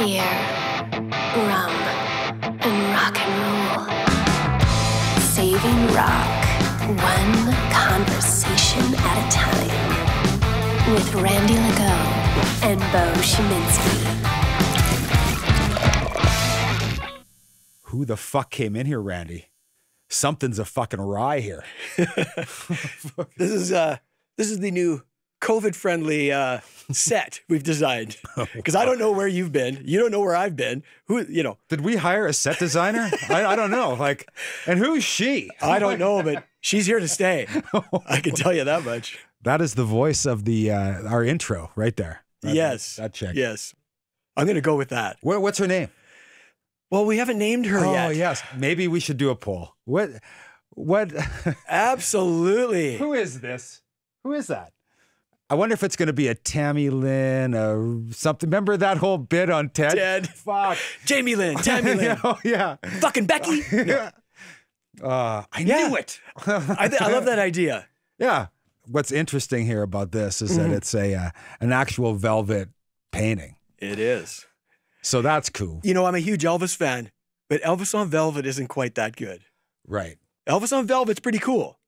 beer, rum, and rock and roll. Saving rock, one conversation at a time. With Randy Legault and Beau Shiminsky. Who the fuck came in here, Randy? Something's a fucking awry here. This is the new COVID-friendly set we've designed. Because I don't know where you've been. You don't know where I've been. Who, you know? Did we hire a set designer? I don't know. Like, and who's she? I don't know, but she's here to stay. I can tell you that much. That is the voice of the our intro right there. Yes. That chick. Yes. I'm going to go with that. What's her name? Well, we haven't named her yet. Oh, yes. Maybe we should do a poll. What? Absolutely. Who is this? Who is that? I wonder if it's going to be a Tammy Lynn or something. Remember that whole bit on Ted? Ted. Fuck. Jamie Lynn. Tammy Lynn. Oh, yeah. Fucking Becky. Yeah. I knew it. I love that idea. Yeah. What's interesting here about this is that it's an actual velvet painting. It is. So that's cool. You know, I'm a huge Elvis fan, but Elvis on Velvet isn't quite that good. Right. Elvis on Velvet's pretty cool.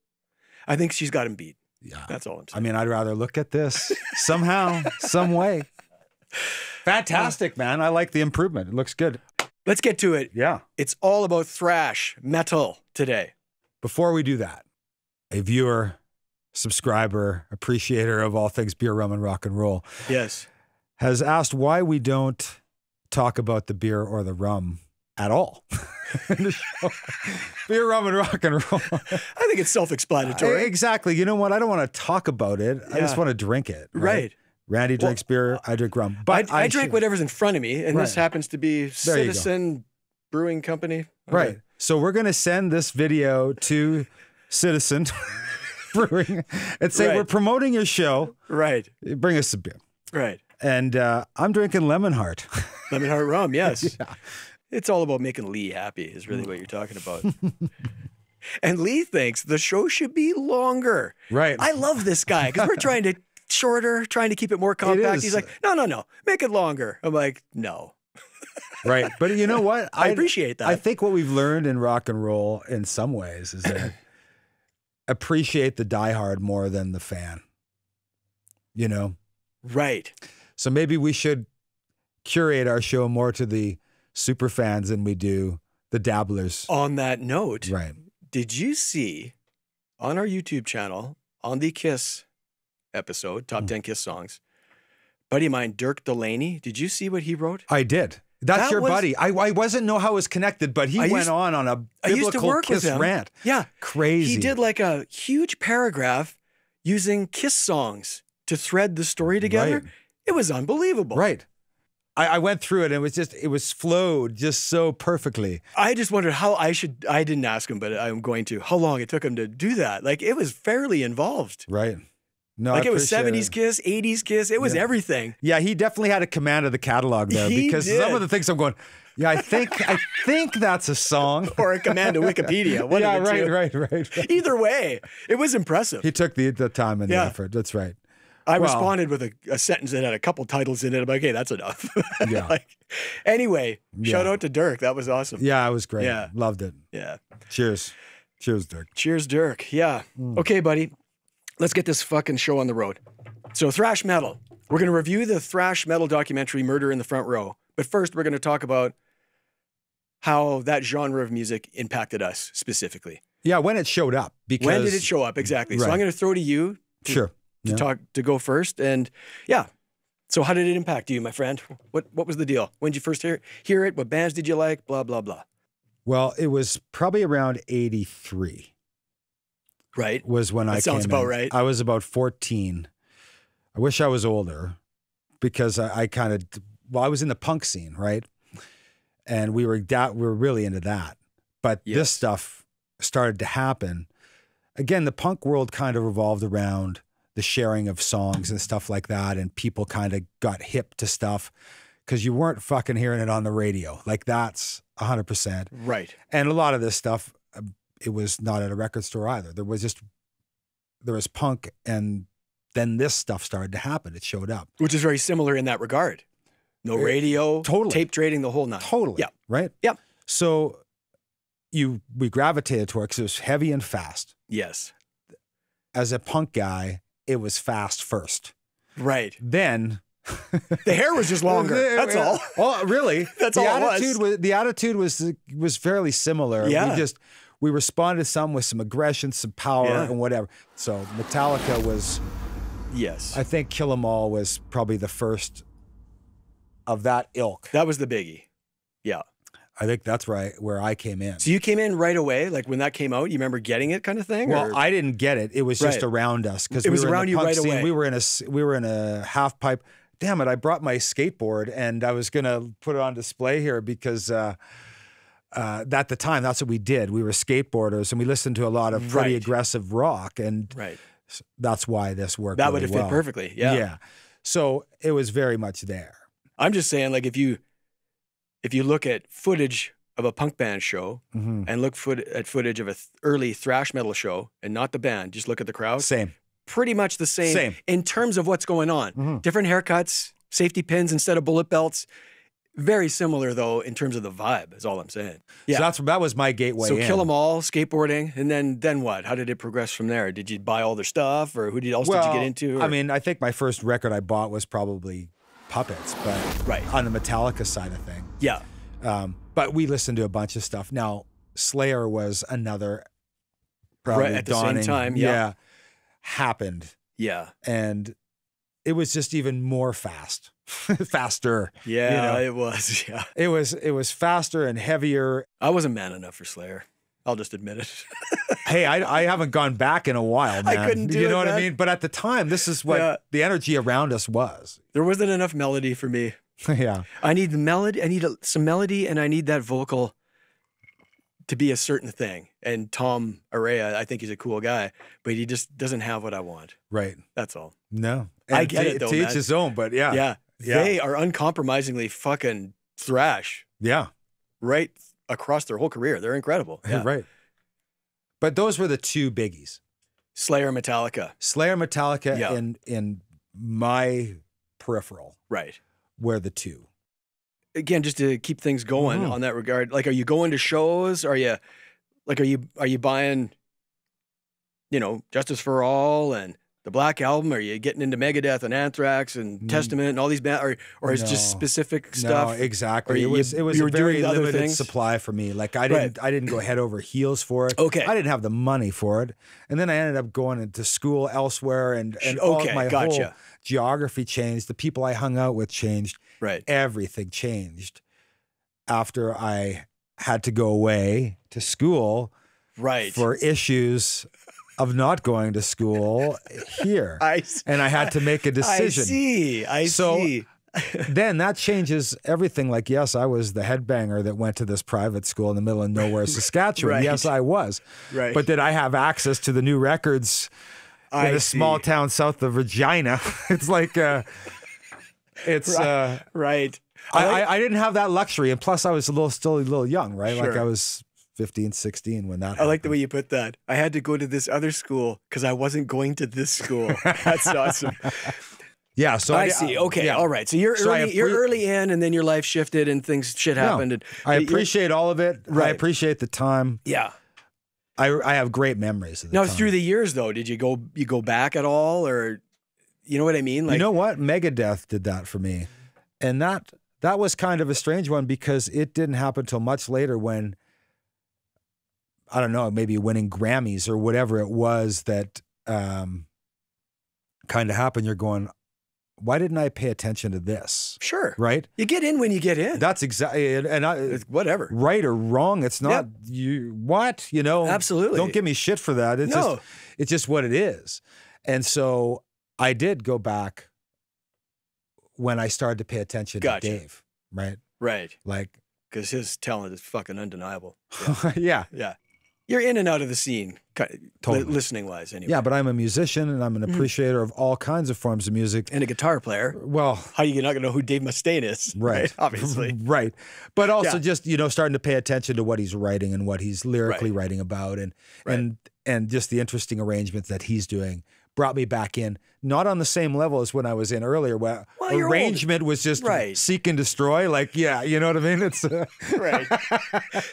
I think she's got him beat. Yeah. That's all I'm saying. I mean, I'd rather look at this somehow, some way. Fantastic, man. I like the improvement. It looks good. Let's get to it. Yeah. It's all about thrash metal today. Before we do that, a viewer, subscriber, appreciator of all things beer, rum, and rock and roll Yes. has asked why we don't talk about the beer or the rum at all in the show. Beer, rum, and rock and roll. I think it's self-explanatory. Exactly. You know what? I don't want to talk about it. I just want to drink it. Right. Randy drinks beer. I drink rum. But I drink whatever's in front of me, and this happens to be Citizen Brewing Company. Okay. Right. So we're going to send this video to Citizen Brewing and say, we're promoting your show. Right. Bring us some beer. Right. And I'm drinking Lemon Heart. Lemon Heart rum, yes. Yeah. It's all about making Lee happy is really what you're talking about. And Lee thinks the show should be longer. Right. I love this guy because we're trying to trying to keep it more compact. He's like, no, make it longer. I'm like, no. Right. But you know what? I appreciate that. I think what we've learned in rock and roll in some ways is that appreciate the diehard more than the fan. You know? Right. So maybe we should curate our show more to the super fans than we do the dabblers. On that note, right. Did you see on our YouTube channel, on the Kiss episode, Top 10 Kiss Songs, buddy of mine, Dirk Delaney, did you see what he wrote? I did. That's your buddy. I wasn't know how it was connected, but he went on a biblical Kiss rant. Yeah. Crazy. He did like a huge paragraph using Kiss songs to thread the story together. Right. It was unbelievable. Right. I went through it and it was flowed just so perfectly. I just wondered how I didn't ask him, but I'm going to, how long it took him to do that. Like it was fairly involved. Right. No, like it was 70s Kiss, 80s Kiss. It was everything. Yeah, he definitely had a command of the catalog there because some of the things I'm going, yeah, I think that's a song. Or a command of Wikipedia. One of the two. Right. Either way, it was impressive. He took the time and the effort. That's right. I responded with a sentence that had a couple titles in it. I'm like, okay, that's enough. Yeah. Anyway, shout out to Dirk. That was awesome. Yeah, it was great. Yeah. Loved it. Yeah. Cheers. Cheers, Dirk. Cheers, Dirk. Yeah. Okay, buddy. Let's get this fucking show on the road. So thrash metal. We're going to review the thrash metal documentary Murder in the Front Row. But first, we're going to talk about how that genre of music impacted us specifically. Yeah, when it showed up. Because when did it show up? Exactly. So I'm going to throw to you. To go first. And yeah. So how did it impact you, my friend? What was the deal? When did you first hear it? What bands did you like? Blah, blah, blah. Well, it was probably around 83. Right. Was when I came in. Sounds about right. I was about 14. I wish I was older because I was in the punk scene, right? And we were really into that. But this stuff started to happen. Again, the punk world kind of revolved around the sharing of songs and stuff like that. And people kind of got hip to stuff because you weren't fucking hearing it on the radio. Like that's 100%. Right. And a lot of this stuff, it was not at a record store either. There was punk and then this stuff started to happen. It showed up. Which is very similar in that regard. No radio. Totally. Tape trading, the whole nine. Totally. Yeah. Right? Yep. So we gravitated toward it because it was heavy and fast. Yes. As a punk guy, it was fast first. Right. Then the hair was just longer. That's all. Oh, really? That's all it was. The attitude was fairly similar. Yeah. We responded to some with some aggression, some power, Yeah. and whatever. So Metallica was, Yes. I think Kill 'Em All was probably the first of that ilk. That was the biggie. Yeah. I think that's where I came in. So you came in right away, like when that came out, you remember getting it kind of thing? Well, or? I didn't get it. It was just Right. around us because It we was were around in the you punk right scene. away. We were in a half pipe. Damn it! I brought my skateboard and I was gonna put it on display here because at the time that's what we did. We were skateboarders and we listened to a lot of pretty Right. aggressive rock, and Right. that's why this worked. That really would have well. fit perfectly. Yeah. Yeah. So it was very much there. I'm just saying, like, if you look at footage of a punk band show Mhm. and look at footage of an early thrash metal show and not the band, just look at the crowd. Same. Pretty much the same in terms of what's going on. Mhm. Different haircuts, safety pins instead of bullet belts. Very similar though in terms of the vibe. Is all I'm saying. Yeah. So that was my gateway. So in. Kill 'Em All, skateboarding, and then what? How did it progress from there? Did you buy all their stuff, or who else did you get into? I mean, I think my first record I bought was probably Puppets, but Right. on the Metallica side of things. yeah, But we listened to a bunch of stuff. Now, Slayer was another probably Right, at the same dawning, time, yeah. happened. yeah, And it was just even more faster. yeah. You know? It was. Yeah, It was faster and heavier. I wasn't man enough for Slayer. I'll just admit it. Hey, I haven't gone back in a while, man. I couldn't do You it, know what I man. mean? But at the time, this is what Yeah. the energy around us was. There wasn't enough melody for me. Yeah. I need the melody. I need some melody, and I need that vocal to be a certain thing. And Tom Araya, I think he's a cool guy, but he just doesn't have what I want. Right. That's all. No. I And get it, though, to each man. his own, but yeah. Yeah. Yeah. They are uncompromisingly fucking thrash Yeah. right across their whole career. They're incredible. Yeah. Right. But those were the two biggies. Slayer, Metallica. Slayer, Metallica, Yeah. in my peripheral Right. were the two. Again, just to keep things going Mhm. on that regard. Like, are you going to shows? Are you buying, Justice for All and the Black Album? Are you getting into Megadeth and Anthrax and Testament and all these bands? Or is it just No. specific stuff? No, exactly. Or It was you a were very doing other limited things? supply for me. Like I Right. didn't go head over heels for it. Okay. I didn't have the money for it. And then I ended up going into school elsewhere and all Okay, of my gotcha. whole geography changed. The people I hung out with changed. Right. Everything changed after I had to go away to school Right. for issues of not going to school here. And I had to make a decision. I see. Then that changes everything. Like, yes, I was the headbanger that went to this private school in the middle of nowhere, Saskatchewan. Right. Yes, I was. Right. But did I have access to the new records in I a see. small town south of Regina? It's like, Right. I didn't have that luxury. And plus I was still a little young, right? Like Sure. I was 15, 16 when that happened. I like the way you put that. I had to go to this other school because I wasn't going to this school. That's awesome. Yeah. So I see. Okay. yeah. All right. So you're So I early. You're early in, and then your life shifted, and shit No, happened. And I you're- appreciate all of it. I Right. appreciate the time. Yeah. I have great memories of the Now time. through the years, though, did you go back at all, or you know what I mean? Like, you know what? Megadeth did that for me. And that was kind of a strange one because it didn't happen till much later when, I don't know, maybe winning Grammys or whatever it was that kind of happened. You're going, why didn't I pay attention to this? sure, Right? you get in when you get in. That's exactly, and I, It's whatever. right or wrong, it's not what, Absolutely. Don't give me shit for that. No. It's just what it is. And so I did go back when I started to pay attention Gotcha. to Dave, right? Right. Like, Because his talent is fucking undeniable. yeah. Yeah. You're in and out of the scene, Totally. listening wise, anyway. Yeah, but I'm a musician and I'm an Mm-hmm. appreciator of all kinds of forms of music. And a guitar player. Well, How you not gonna know who Dave Mustaine is? right. Obviously. Right. But also Yeah. just, starting to pay attention to what he's writing and what he's lyrically Right. writing about Right. and just the interesting arrangements that he's doing, brought me back in. Not on the same level as when I was in earlier, where arrangement was just seek and destroy. Like, yeah, you know what I mean? It's right.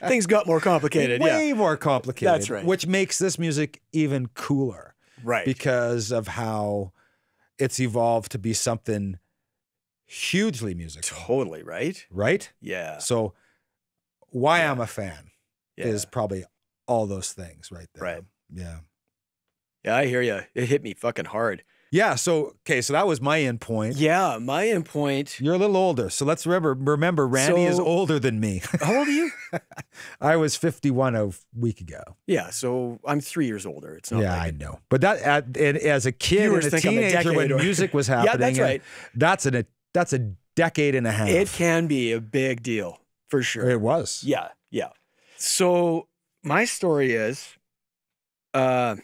Things got more complicated. Way more complicated. That's right. Which makes this music even cooler. Right. Because of how it's evolved to be something hugely musical. Totally, right? Right? Yeah. So why I'm a fan is probably all those things right there. Right. Yeah. Yeah, I hear you. It hit me fucking hard. Yeah, so, okay, so that was my end point. Yeah, my end point. You're a little older, so let's remember Randy is older than me. How old are you? I was 51 a week ago. Yeah, so I'm 3 years older. It's not I know. But that as a kid and a teenager when music was happening, that's right. That's a decade and a half. It can be a big deal, for sure. It was. Yeah, yeah. So my story is, I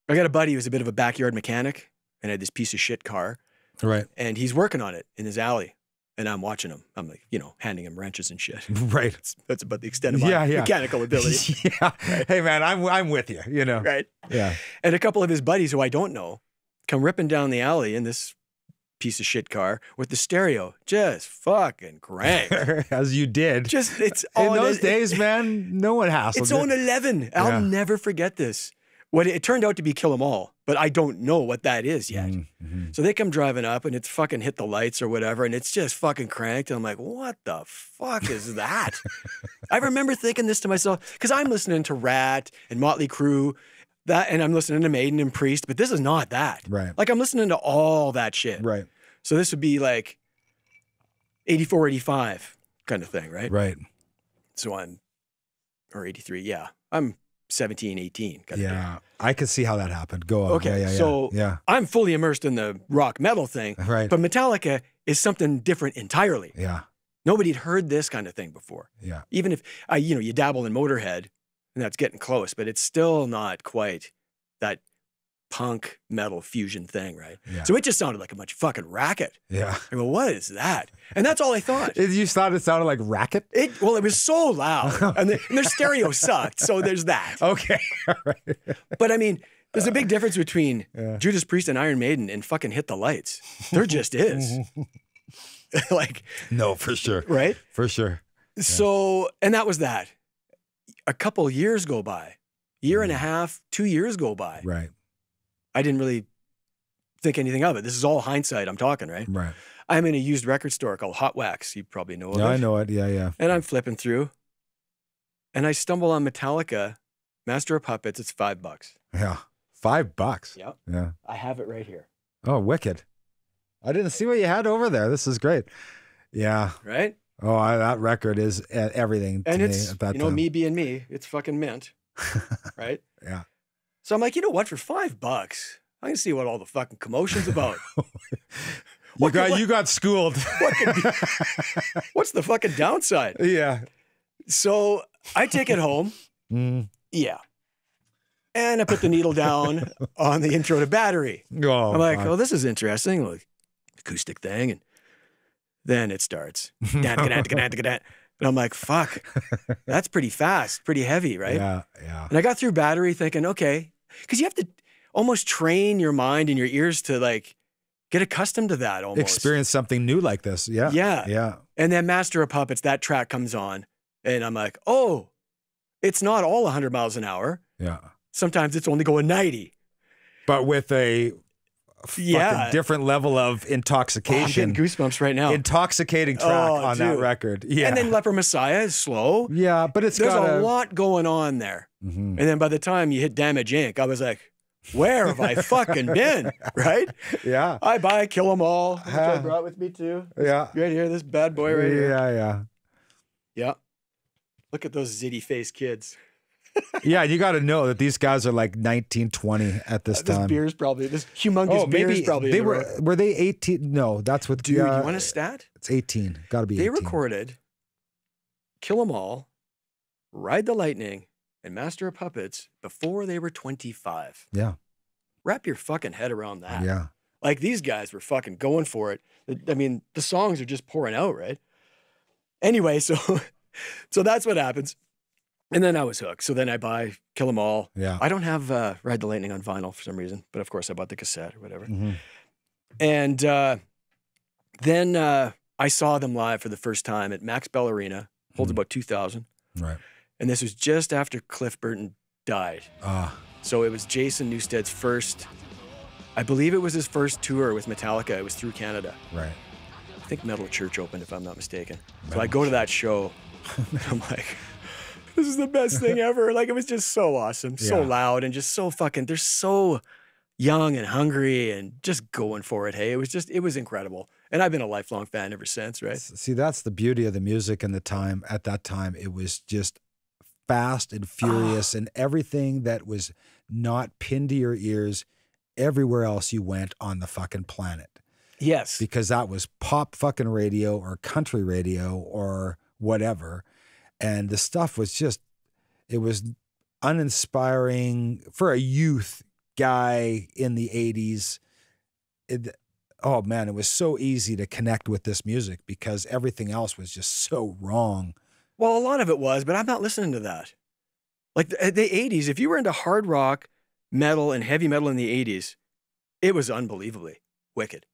got a buddy who's a bit of a backyard mechanic and had this piece of shit car. Right. And he's working on it in his alley. And I'm watching him. I'm like, handing him wrenches and shit. Right. That's about the extent of my mechanical ability. Yeah. Right. Hey, man, I'm with you, Right. Yeah. And a couple of his buddies who I don't know come ripping down the alley in this piece of shit car with the stereo just fucking cranked. As you did. It's in those days, man, no one hassled. It's on 11. I'll never forget this. It turned out to be Kill 'Em All, but I don't know what that is yet. Mm-hmm. So they come driving up and it's fucking hit the lights or whatever, and it's just fucking cranked. And I'm like, what the fuck is that? I remember thinking this to myself, because I'm listening to Rat and Motley Crue, and I'm listening to Maiden and Priest, but this is not that. Right. Like I'm listening to all that shit. Right. So this would be like 84, 85 kind of thing, right? Right. So or 83, yeah. I'm 17, 18. Kind of thing. I could see how that happened. Go on. Okay, so I'm fully immersed in the rock metal thing, right? But Metallica is something different entirely. Yeah. Nobody'd heard this kind of thing before. Yeah. Even if, you dabble in Motorhead, and that's getting close, but it's still not quite that punk metal fusion thing, right? Yeah. So it just sounded like a bunch of fucking racket. Yeah. I go, what is that? And that's all I thought. You thought it sounded like racket? It was so loud, and their stereo sucked. So there's that. Okay. All right. But I mean, there's a big difference between Judas Priest and Iron Maiden and fucking Hit the Lights. There just is. No, for sure. Right? For sure. Yeah. So, and that was that. A couple years go by, year and a half, 2 years go by. Right. I didn't really think anything of it. This is all hindsight I'm talking, right? Right. I'm in a used record store called Hot Wax. You probably know of it. I know it. Yeah. And I'm flipping through and I stumble on Metallica, Master of Puppets. It's $5. Yeah. $5. Yep. Yeah. I have it right here. Oh, wicked. I didn't see what you had over there. This is great. Yeah. Right? Oh, that record is everything to and me it's, at that time. me being me, it's fucking mint. Right? Yeah. So I'm like, you know what? For $5, I can see what all the fucking commotion's about. You got schooled. What's the fucking downside? Yeah. So I take it home. Yeah. And I put the needle down on the intro to Battery. Oh, I'm like, oh, this is interesting. Like, acoustic thing. And then it starts. And I'm like, fuck, that's pretty fast, pretty heavy, right? Yeah. And I got through Battery thinking, okay, because you have to almost train your mind and your ears to like get accustomed to that almost. Experience something new like this. Yeah. Yeah. And then Master of Puppets, that track comes on and I'm like, oh, it's not all 100 miles an hour. Yeah. Sometimes it's only going 90. But with a fucking different level of intoxication. I'm getting goosebumps right now. Intoxicating track on that record. Yeah. And then Leper Messiah is slow. Yeah, but there's a lot going on there. And then by the time you hit Damage Inc., I was like, where have I fucking been? Right? Yeah. I buy Kill 'Em All, which I brought with me too. Yeah. Right here, this bad boy right here. Yeah. Look at those zitty-faced kids. Yeah, you got to know that these guys are like 19, 20 at this time. This humongous beer's probably. They were they 18? No, that's what. Dude, you want a stat? It's 18. Got to be 18. They recorded Kill 'Em All, Ride the Lightning, and Master of Puppets before they were 25. Yeah. Wrap your fucking head around that. Yeah. Like these guys were fucking going for it. I mean, the songs are just pouring out, right? Anyway, so that's what happens. And then I was hooked. So then I buy Kill 'Em All. Yeah. I don't have Ride the Lightning on vinyl for some reason, but of course I bought the cassette or whatever. Mm-hmm. And then I saw them live for the first time at Max Bell Arena, holds about 2,000. Right. And this was just after Cliff Burton died. So it was Jason Newsted's first, I believe it was his first tour with Metallica. It was through Canada. Right. I think Metal Church opened, if I'm not mistaken. So I go to that show, and I'm like, this is the best thing ever. Like, it was just so awesome, so loud, and just so fucking, they're so young and hungry and just going for it. Hey, it was incredible. And I've been a lifelong fan ever since, right? See, that's the beauty of the music and the time. At that time, it was just fast and furious, and everything that was not pinned to your ears everywhere else you went on the fucking planet. Yes. Because that was pop fucking radio or country radio or whatever. And the stuff was just, it was uninspiring for a youth guy in the 80s. Oh man, it was so easy to connect with this music because everything else was just so wrong. Well, a lot of it was, but I'm not listening to that. Like the 80s, if you were into hard rock, metal, and heavy metal in the 80s, it was unbelievably wicked.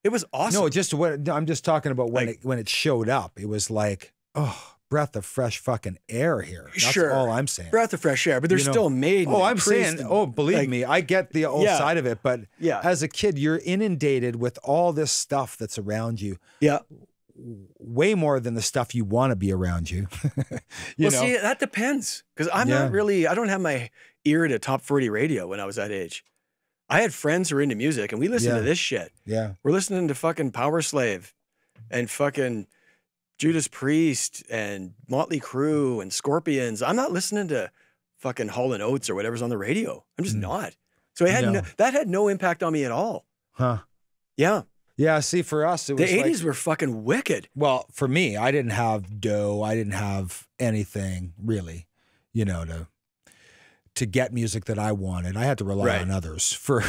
It was awesome. No, just what I'm just talking about when it showed up. It was like, oh, breath of fresh fucking air here. That's all I'm saying. Breath of fresh air, but they're still made. Oh, I'm saying, believe me, I get the old side of it, but as a kid, you're inundated with all this stuff that's around you. Yeah. Way more than the stuff you want to be around you. you know? See, that depends. Because I'm not really, I don't have my ear to top 40 radio when I was that age. I had friends who were into music and we listened to this shit. Yeah. We're listening to fucking Power Slave and fucking Judas Priest and Motley Crue and Scorpions. I'm not listening to fucking Hall & Oates or whatever's on the radio. I'm just not. So it had that had no impact on me at all. Huh. Yeah. Yeah, see, for us, it was the 80s were fucking wicked. Well, for me, I didn't have dough. I didn't have anything really, you know, to get music that I wanted. I had to rely on others for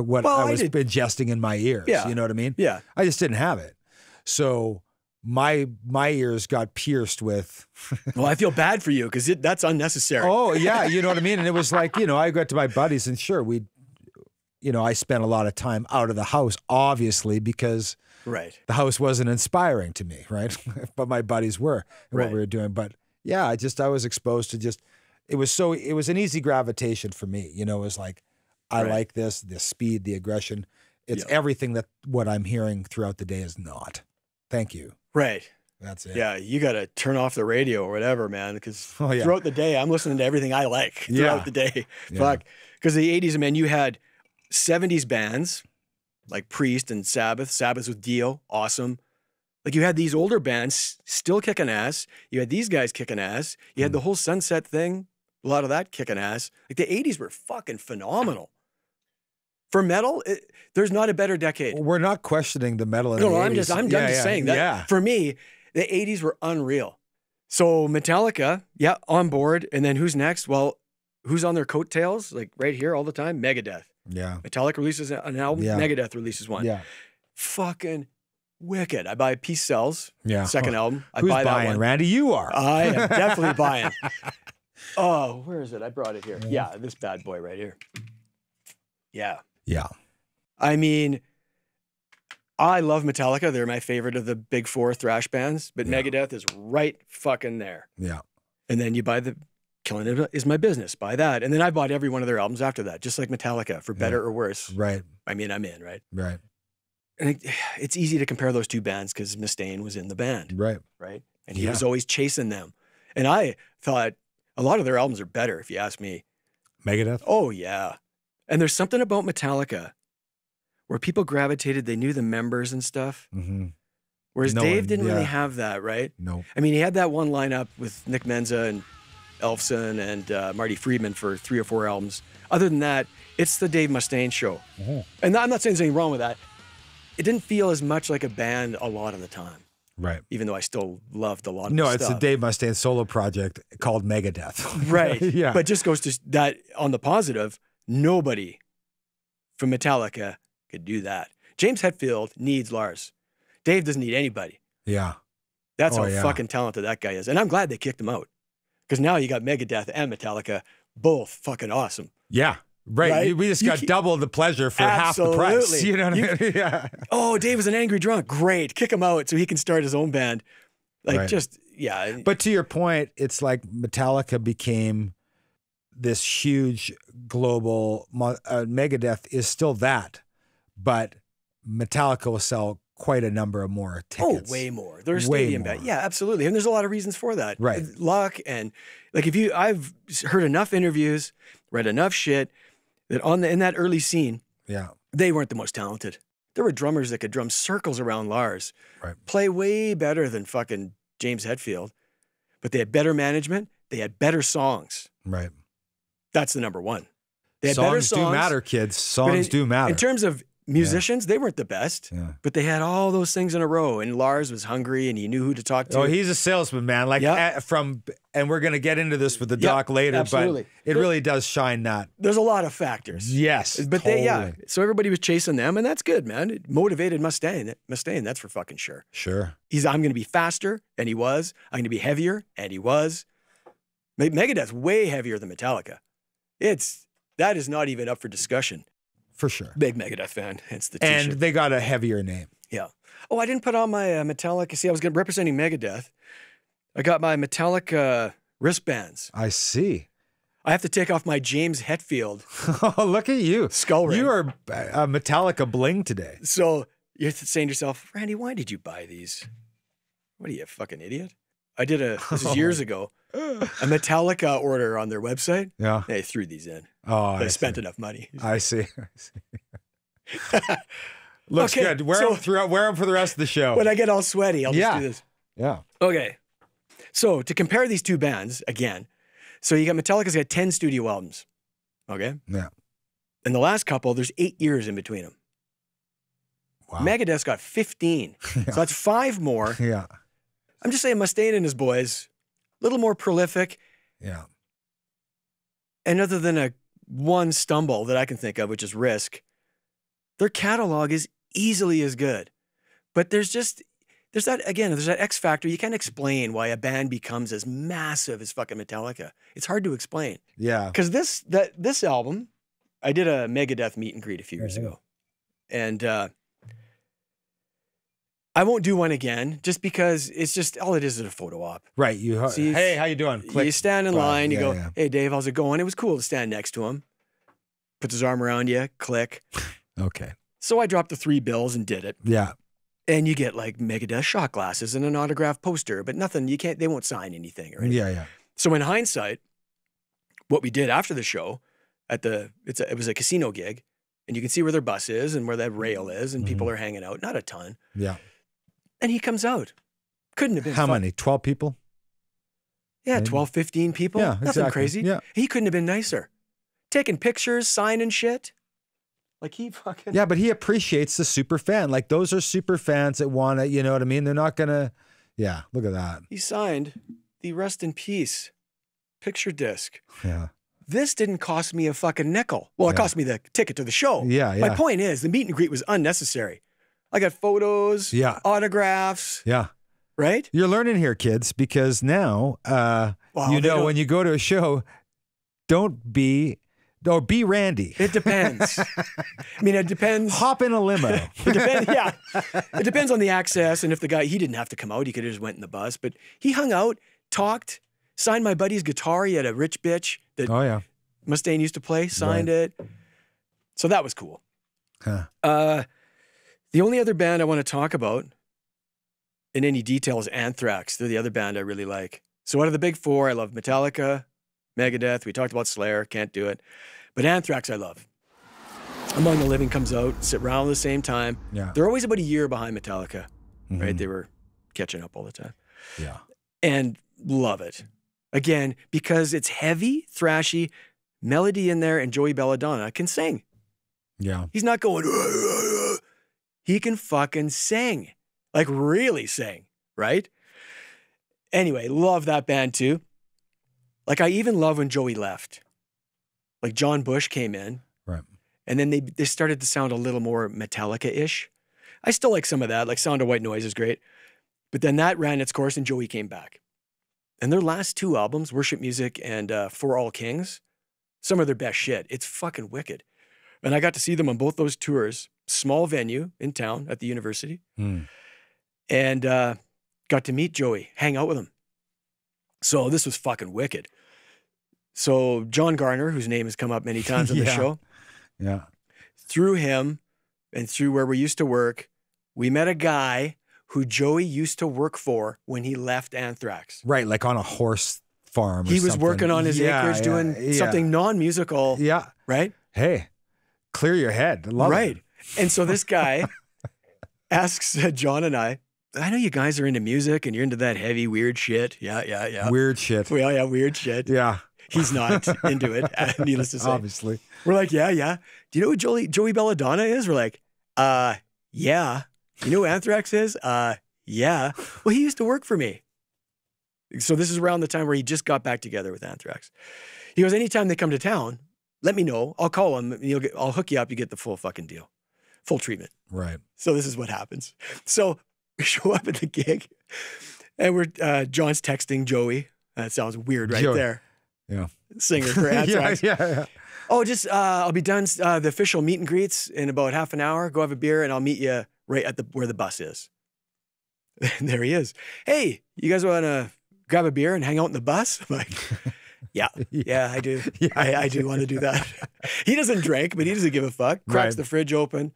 what I was ingesting in my ears. Yeah. You know what I mean? Yeah. I just didn't have it. So my ears got pierced with. Well, I feel bad for you because that's unnecessary. Oh, yeah. You know what I mean? And it was like, you know, I got to my buddies and sure, I spent a lot of time out of the house, obviously, because the house wasn't inspiring to me, right? But my buddies were, and what we were doing. But yeah, I was exposed to it was an easy gravitation for me. You know, it was like, I like the speed, the aggression. It's everything that what I'm hearing throughout the day is not. Thank you. Right. That's it. Yeah, you got to turn off the radio or whatever, man, because throughout the day, I'm listening to everything I like throughout the day. Fuck. Because the 80s, man, you had 70s bands like Priest and Sabbath with Dio, awesome. Like you had these older bands still kicking ass. You had these guys kicking ass. You had the whole Sunset thing, a lot of that kicking ass. Like the 80s were fucking phenomenal. For metal, there's not a better decade. We're not questioning the metal in the 80s. I'm just saying that for me, the 80s were unreal. So Metallica, on board. And then who's next? Well, who's on their coattails? Like right here all the time? Megadeth. Yeah. Metallica releases an album. Yeah. Megadeth releases one. Yeah. Fucking wicked. I buy Peace Sells. Yeah. Second album. Who's buy buying, that one. Randy? You are. I am definitely buying. Oh, where is it? I brought it here. Yeah, this bad boy right here. Yeah. Yeah. I mean, I love Metallica. They're my favorite of the big four thrash bands, but Megadeth is right fucking there. Yeah. And then you buy Killing It Is My Business, buy that. And then I bought every one of their albums after that, just like Metallica, for better or worse. Right. I mean, I'm in, right? Right. And it's easy to compare those two bands because Mustaine was in the band. Right. Right. And he was always chasing them. And I thought a lot of their albums are better, if you ask me. Megadeth? Oh, yeah. And there's something about Metallica where people gravitated, they knew the members and stuff. Mm-hmm. Whereas Dave didn't really have that, right? No. I mean, he had that one lineup with Nick Menza and Elfson and Marty Friedman for 3 or 4 albums. Other than that, it's the Dave Mustaine show. Mm-hmm. And I'm not saying there's anything wrong with that. It didn't feel as much like a band a lot of the time. Right. Even though I still loved a lot of the stuff. No, it's a Dave Mustaine solo project called Megadeth. Right. Yeah. But just goes to that, on the positive, nobody from Metallica could do that. James Hetfield needs Lars. Dave doesn't need anybody. Yeah. That's how fucking talented that guy is. And I'm glad they kicked him out. Because now you got Megadeth and Metallica, both fucking awesome. Yeah. Right. We just got double the pleasure for half the price. You know what I mean? Yeah. Oh, Dave is an angry drunk. Great. Kick him out so he can start his own band. Like yeah. But to your point, it's like Metallica became this huge global, Megadeth is still that, but Metallica will sell quite a number of more tickets. Oh, way more. They're a stadium band. Yeah, absolutely. And there's a lot of reasons for that. Right. Luck and like I've heard enough interviews, read enough shit that in that early scene, they weren't the most talented. There were drummers that could drum circles around Lars, play way better than fucking James Hetfield, but they had better management. They had better songs. Right. That's the number one. They had better songs. Do matter, kids. Songs do matter. In terms of musicians, they weren't the best, but they had all those things in a row. And Lars was hungry and he knew who to talk to. Oh, he's a salesman, man. Like and we're going to get into this with the doc later, absolutely. But it really does shine that. There's a lot of factors. Yes, but totally. So everybody was chasing them and that's good, man. It motivated Mustaine, that's for fucking sure. Sure. I'm going to be faster, and he was. I'm going to be heavier, and he was. Megadeth's way heavier than Metallica. That is not even up for discussion. For sure. Big Megadeth fan, hence the t-shirt. And they got a heavier name. Yeah. Oh, I didn't put on my Metallica. See, I was representing Megadeth. I got my Metallica wristbands. I see. I have to take off my James Hetfield. Oh, look at you. Skull ring. You are a Metallica bling today. So you're saying to yourself, Randy, why did you buy these? What are you, a fucking idiot? I did this is years ago, a Metallica order on their website. Yeah. They threw these in. Oh, I spent enough money. I see. Looks good. Wear them for the rest of the show. When I get all sweaty, I'll just do this. Yeah. Okay. So to compare these two bands again, so you got Metallica's got 10 studio albums. Okay. Yeah. And the last couple, there's 8 years in between them. Wow. Megadeth's got 15. So that's 5 more. Yeah. I'm just saying Mustaine and his boys, a little more prolific. Yeah. And other than one stumble that I can think of, which is Risk, their catalog is easily as good. But there's that X factor. You can't explain why a band becomes as massive as fucking Metallica. It's hard to explain. Yeah. Because this album, I did a Megadeth meet and greet a few years ago. And I won't do one again just because it's just, all it is a photo op. Right. Hey, how you doing? Click. You stand in line, you go, hey, Dave, how's it going? It was cool to stand next to him. Puts his arm around you, click. Okay. So I dropped the 3 bills and did it. Yeah. And you get like Megadeth shot glasses and an autographed poster, but nothing, they won't sign anything or anything. Yeah. So in hindsight, what we did after the show it was a casino gig, and you can see where their bus is and where that rail is, and people are hanging out, not a ton. Yeah. And he comes out. Couldn't have been How many? 12 people? Yeah, 12, 15 people. Yeah, Nothing exactly. crazy. Yeah. He couldn't have been nicer. Taking pictures, signing shit. Like he fucking... Yeah, but he appreciates the super fan. Like those are super fans that want to, you know what I mean? They're not going to... Yeah, look at that. He signed the Rest in Peace picture disc. Yeah. This didn't cost me a fucking nickel. Well, it cost me the ticket to the show. Yeah. My point is, the meet and greet was unnecessary. I got photos, autographs. Yeah. Right? You're learning here, kids, because now, when you go to a show, be Randy. It depends. I mean, it depends. Hop in a limo. It depends on the access. And if the guy, he didn't have to come out, he could have just went in the bus. But he hung out, talked, signed my buddy's guitar. He had a rich bitch that Mustaine used to play, signed it. So that was cool. Huh. The only other band I want to talk about in any detail is Anthrax. They're the other band I really like. So out of the big 4, I love Metallica, Megadeth. We talked about Slayer, can't do it. But Anthrax I love. Among the Living comes out, sit around the same time. Yeah. They're always about a year behind Metallica, right? They were catching up all the time. Yeah. And love it. Again, because it's heavy, thrashy, melody in there, and Joey Belladonna can sing. Yeah. He's not going, he can fucking sing. Like really sing, right? Anyway, love that band too. Like I even love when Joey left. Like John Bush came in. Right. And then they started to sound a little more Metallica-ish. I still like some of that. Like Sound of White Noise is great. But then that ran its course and Joey came back. And their last 2 albums, Worship Music and For All Kings, some of their best shit. It's fucking wicked. And I got to see them on both those tours. Small venue in town at the university. And got to meet Joey, hang out with him. So this was fucking wicked. So John Garner, whose name has come up many times on the show. Yeah. Through him and through where we used to work, we met a guy who Joey used to work for when he left Anthrax. Right, like on a horse farm or He was something. working on his acreage doing something non-musical. Yeah. Right? Hey, clear your head. I love it. And so this guy asks John and I know you guys are into music and you're into that heavy, weird shit. Yeah. Weird shit. Well, yeah, weird shit. Yeah. He's not into it, needless to say. Obviously. We're like, yeah. Do you know who Joey Belladonna is? We're like, yeah. You know who Anthrax is? Yeah. Well, he used to work for me. So this is around the time where he just got back together with Anthrax. He goes, anytime they come to town, let me know. I'll call him. I'll hook you up. You get the full fucking deal. Full treatment. Right. So this is what happens. So we show up at the gig and John's texting Joey. That sounds weird right there. Yeah. Singer for Anthrax. yeah. Oh, just I'll be done the official meet and greets in about half an hour. Go have a beer and I'll meet you right at where the bus is. And there he is. Hey, you guys want to grab a beer and hang out in the bus? I'm like, yeah, I do. Yeah. I do want to do that. He doesn't drink, but he doesn't give a fuck. Cracks the fridge open.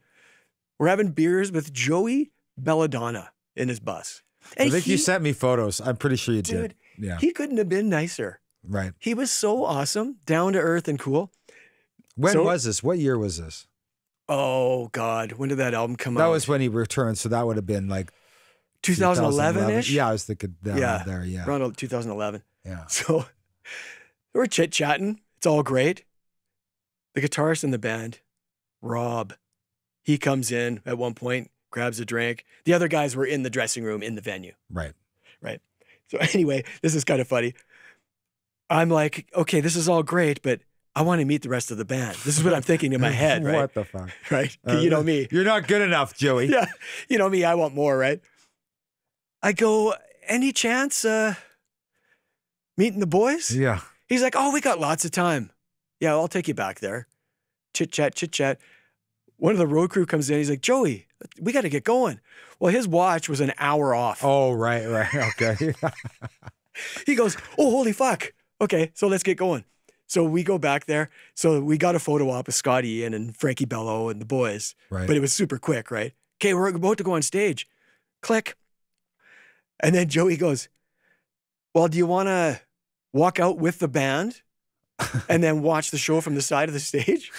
We're having beers with Joey Belladonna in his bus. And I think you sent me photos. I'm pretty sure you did. Yeah. He couldn't have been nicer. Right. He was so awesome, down to earth and cool. When was this? What year was this? Oh, God. When did that album come out? That was when he returned. So that would have been like 2011-ish? Yeah, I was thinking there. Yeah. Around 2011. Yeah. So we're chit-chatting. It's all great. The guitarist in the band, Rob, he comes in at one point, grabs a drink. The other guys were in the dressing room in the venue. Right. So anyway, this is kind of funny. I'm like, okay, this is all great, but I want to meet the rest of the band. This is what I'm thinking in my head, right? What the fuck? Right? You know me. You're not good enough, Joey. Yeah. You know me, I want more, right? I go, any chance meeting the boys? Yeah. He's like, oh, we got lots of time. Yeah, I'll take you back there. Chit chat. One of the road crew comes in. He's like, Joey, we got to get going. Well, his watch was an hour off. Oh, right. Okay. He goes, oh, holy fuck. Okay, so let's get going. So we go back there. So we got a photo op with Scott Ian and Frankie Bello and the boys. Right. But it was super quick, right? Okay, we're about to go on stage. Click. And then Joey goes, well, do you want to walk out with the band and then watch the show from the side of the stage?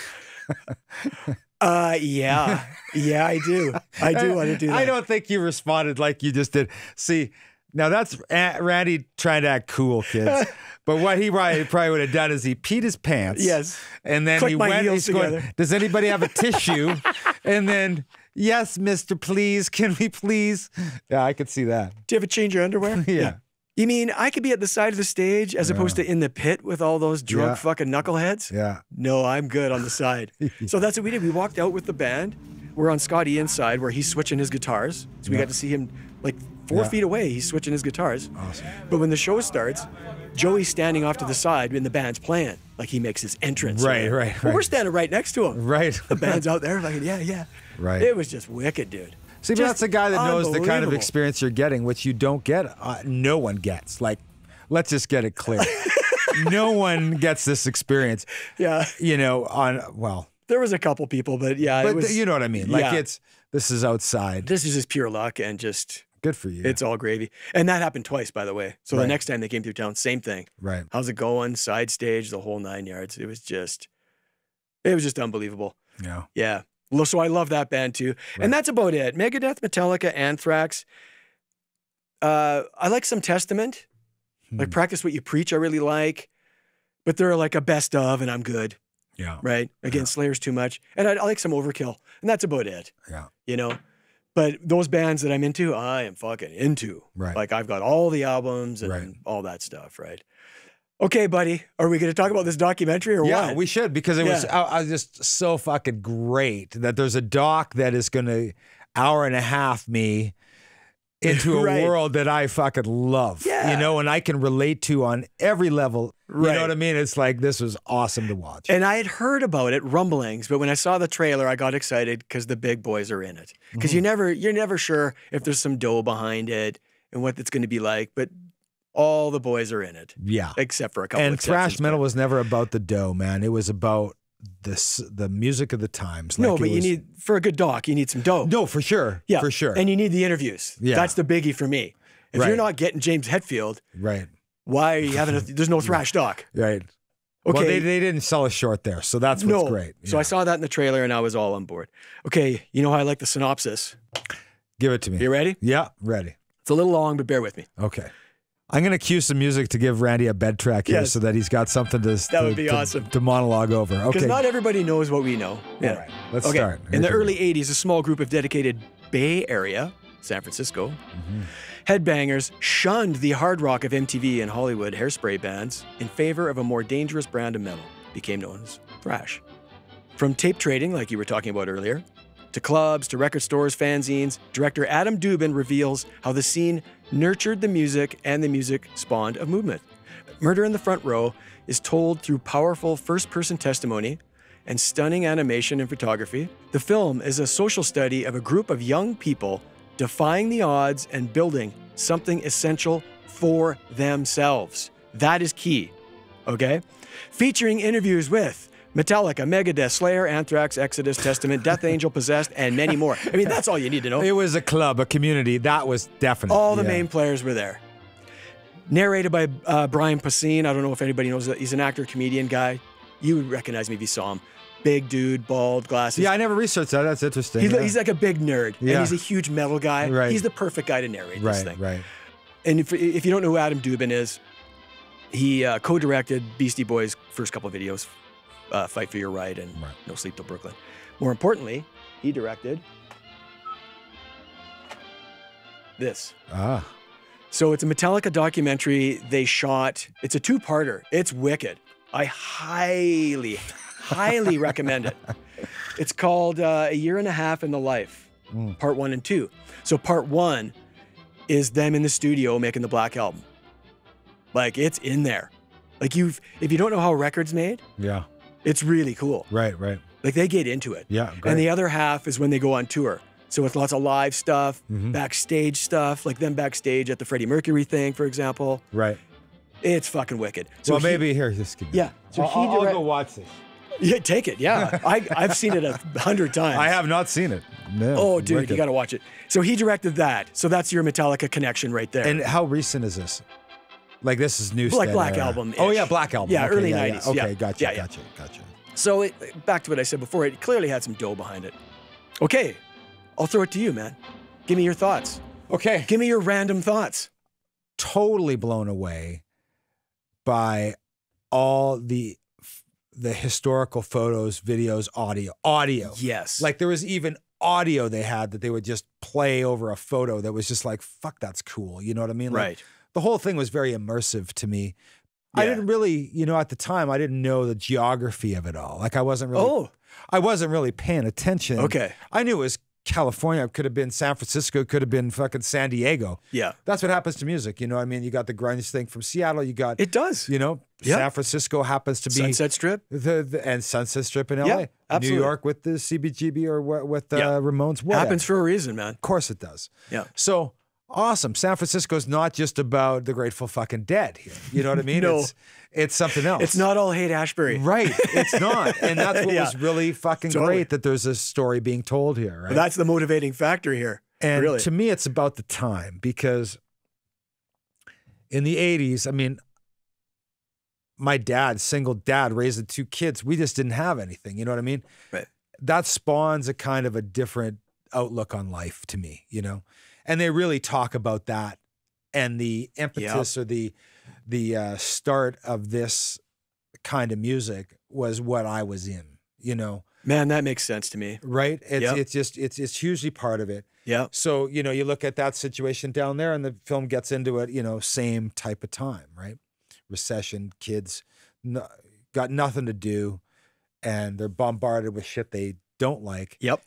Yeah, I do. I do want to do that. I don't think you responded like you just did. See, now that's Randy trying to act cool, kids. But what he probably would have done is he peed his pants. Yes. And then he went, he's going, does anybody have a tissue? And then, yes, mister, please, can we please? Yeah, I could see that. Do you ever change your underwear? Yeah. You mean I could be at the side of the stage as opposed to in the pit with all those drunk fucking knuckleheads? Yeah. No, I'm good on the side. So that's what we did. We walked out with the band. We're on Scott Ian's side where he's switching his guitars. So we got to see him like 4 feet away. He's switching his guitars. Awesome. But when the show starts, Joey's standing off to the side and the band's playing. Like he makes his entrance. Right. Well, we're standing right next to him. Right. The band's out there like, yeah. Right. It was just wicked, dude. See, but that's a guy that knows the kind of experience you're getting, which you don't get. No one gets. Like, let's just get it clear. No one gets this experience. Yeah. You know, there was a couple people, but it was, you know what I mean? Like this is outside. This is just pure luck and just. Good for you. It's all gravy. And that happened twice, by the way. So the next time they came through town, same thing. Right. How's it going? Side stage, the whole 9 yards. It was just unbelievable. Yeah. Yeah. So I love that band too. Right. And that's about it. Megadeth, Metallica, Anthrax. I like some Testament. Like Practice What You Preach, I really like. But they're like a best of, and I'm good. Yeah. Right? Again, Slayer's too much. And I like some Overkill. And that's about it. Yeah. You know? But those bands that I'm into, I am fucking into. Right. Like I've got all the albums and all that stuff, right? Okay, buddy. Are we going to talk about this documentary or what? Yeah, we should, because it was just so fucking great that there's a doc that is going to hour and a half me into a Right. world that I fucking love, Yeah. you know, and I can relate to on every level. You Right. know what I mean? It's like, this was awesome to watch. And I had heard about it, rumblings, but when I saw the trailer, I got excited because the big boys are in it. Because you're never sure if there's some dough behind it and what it's going to be like, but all the boys are in it. Yeah. Except for a couple And thrash exceptions, metal but- was never about the dough, man. It was about the music of the times. No, Like, but it you was- need, for a good doc, you need some dough. No, for sure. Yeah. For sure. And you need the interviews. Yeah. That's the biggie for me. If Right. you're not getting James Hetfield, Right. why are you having there's no thrash doc? Right. Okay. Well, they didn't sell us short there, so that's what's great. So I saw that in the trailer and I was all on board. Okay, you know how I like the synopsis? Give it to me. You ready? Yeah, ready. It's a little long, but bear with me. Okay. I'm going to cue some music to give Randy a bed track here Yes. so that he's got something That would be awesome. to monologue over. Because Okay. not everybody knows what we know. Yeah. All right. Let's Okay. start. In the Here we early 80s, a small group of dedicated Bay Area, San Francisco, headbangers shunned the hard rock of MTV and Hollywood hairspray bands in favor of a more dangerous brand of metal, became known as thrash. From tape trading, like you were talking about earlier, to clubs, to record stores, fanzines, director Adam Dubin reveals how the scene nurtured the music and the music spawned a movement. Murder in the Front Row is told through powerful first-person testimony and stunning animation and photography. The film is a social study of a group of young people defying the odds and building something essential for themselves. That is key, okay? Featuring interviews with Metallica, Megadeth, Slayer, Anthrax, Exodus, Testament, Death Angel, Possessed, and many more. I mean, that's all you need to know. It was a club, a community. That was definite. All the Yeah. main players were there. Narrated by Brian Posehn. I don't know if anybody knows that. He's an actor, comedian guy. You would recognize me if you saw him. Big dude, bald, glasses. Yeah, I never researched that. That's interesting. He's like a big nerd. Yeah. And he's a huge metal guy. Right. He's the perfect guy to narrate this thing. Right. And if you don't know who Adam Dubin is, he co-directed Beastie Boys' first couple of videos, Fight for Your Right and Right. No Sleep Till Brooklyn. More importantly, he directed this. Ah. So it's a Metallica documentary they shot. It's a two-parter. It's wicked. I highly recommend it. It's called A Year and a Half in the Life, Part 1 and 2. So Part 1 is them in the studio making the Black Album. Like, it's in there. Like, if you don't know how records made, Yeah. it's really cool. Right. Like, they get into it. Yeah. Great. And the other half is when they go on tour. So it's lots of live stuff, backstage stuff, like them backstage at the Freddie Mercury thing, for example. Right. It's fucking wicked. So Well, maybe here, just give me. Yeah. So I'll go watch this. Yeah, take it. Yeah. I've seen it 100 times. I have not seen it. No. Oh, dude, Wicked. you got to watch it. So he directed that. So that's your Metallica connection right there. And how recent is this? Like, this is new. Like stuff, Black or- Album-ish. Oh yeah, Black Album. Yeah, Okay, early yeah, 90s. Okay, Yeah. gotcha, Yeah, yeah. gotcha. so back to what I said before, it clearly had some dough behind it. Okay, I'll throw it to you, man. Give me your thoughts. Okay. Give me your random thoughts. Totally blown away by all the historical photos, videos, audio. Yes. Like, there was even audio they had that they would just play over a photo that was just like, fuck, that's cool. You know what I mean? Like, right. the whole thing was very immersive to me. I Yeah. didn't really, at the time, I didn't know the geography of it all. Like, I wasn't really paying attention. Okay. I knew it was California. It could have been San Francisco. It could have been fucking San Diego. Yeah. That's what happens to music. You know what I mean? You got the grunge thing from Seattle. You got, It does. Yeah. San Francisco happens to be Sunset Strip. and Sunset Strip in LA. Yeah, absolutely. New York with the CBGB or with Ramones. Whatever. Happens for a reason, man. Of course it does. Yeah. So awesome. San Francisco's not just about the Grateful fucking Dead here. You know what I mean? No. It's something else. It's not all Haight-Ashbury. Right. It's not. And that's what Yeah. was really fucking Totally. great, that there's a story being told here. Right. But that's the motivating factor here. And really. to me, it's about the time, because in the 80s, I mean, my dad, single dad, raising two kids, we just didn't have anything. You know what I mean? Right. That spawns a kind of a different outlook on life to me, And they really talk about that, and the impetus or the start of this kind of music was what I was in, Man, that makes sense to me. Right? Yep. It's hugely part of it. Yeah. So, you look at that situation down there, and the film gets into it, same type of time, right? Recession, kids got nothing to do, and they're bombarded with shit they don't like. Yep.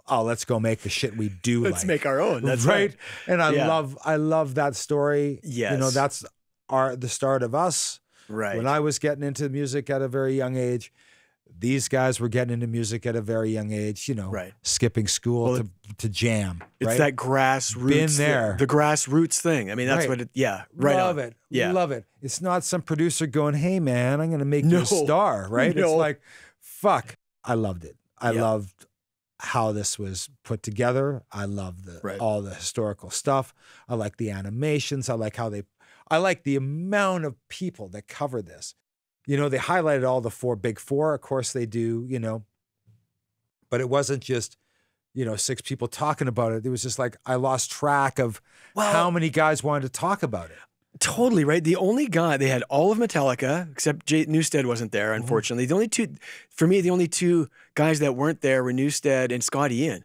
oh, let's go make the shit we do. Let's make our own. That's right. And I love that story. Yes. You know, that's the start of us. Right. When I was getting into music at a very young age, these guys were getting into music at a very young age, you know, skipping school to jam. It's that grassroots. Been there. The grassroots thing. I mean, that's what it, Love it. Yeah. Love it. It's not some producer going, hey, man, I'm going to make you a star, right? No. It's like, fuck. I loved it. I loved how this was put together. I love all the historical stuff. I like the animations. I like the amount of people that cover this. You know, they highlighted all the big four. Of course they do, you know, but it wasn't just, you know, 6 people talking about it. It was just like, I lost track of how many guys wanted to talk about it. Totally right. The only guy, they had all of Metallica, except Jay Newsted wasn't there, unfortunately. The only two guys that weren't there were Newsted and Scott Ian.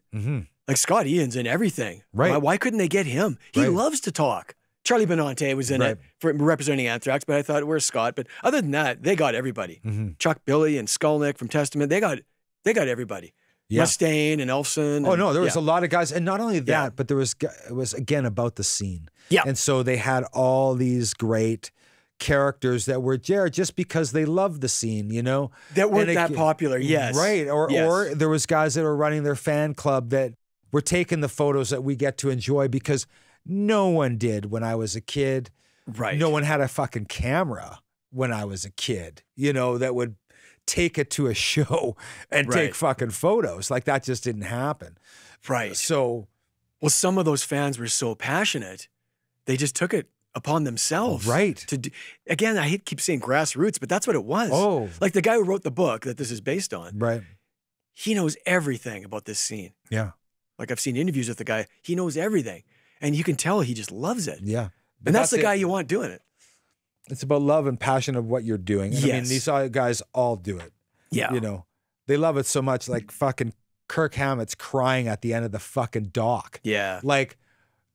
Like Scott Ian's in everything. Right. Why couldn't they get him? He loves to talk. Charlie Benante was in it for representing Anthrax, but I thought, where's Scott? But other than that, they got everybody. Chuck Billy and Skolnick from Testament, they got everybody. Mustaine and Elfson. Oh, no, there was a lot of guys. And not only that, but it was, again, about the scene. Yeah. And so they had all these great characters that were there just because they loved the scene, you know? That weren't that popular, yes. Right. Or there was guys that were running their fan club that were taking the photos that we get to enjoy because no one did when I was a kid. Right. No one had a fucking camera when I was a kid, you know, that would take it to a show and take fucking photos. Like that just didn't happen. Right. So, well, some of those fans were so passionate, they just took it upon themselves. Right. To do, again, I keep saying grassroots, but that's what it was. Oh. Like the guy who wrote the book that this is based on. Right. He knows everything about this scene. Yeah. Like I've seen interviews with the guy. He knows everything. And you can tell he just loves it. Yeah. And that's the guy you want doing it. It's about love and passion of what you're doing. And I mean, these guys all do it. Yeah. You know, they love it so much. Like fucking Kirk Hammett's crying at the end of the fucking doc. Yeah. Like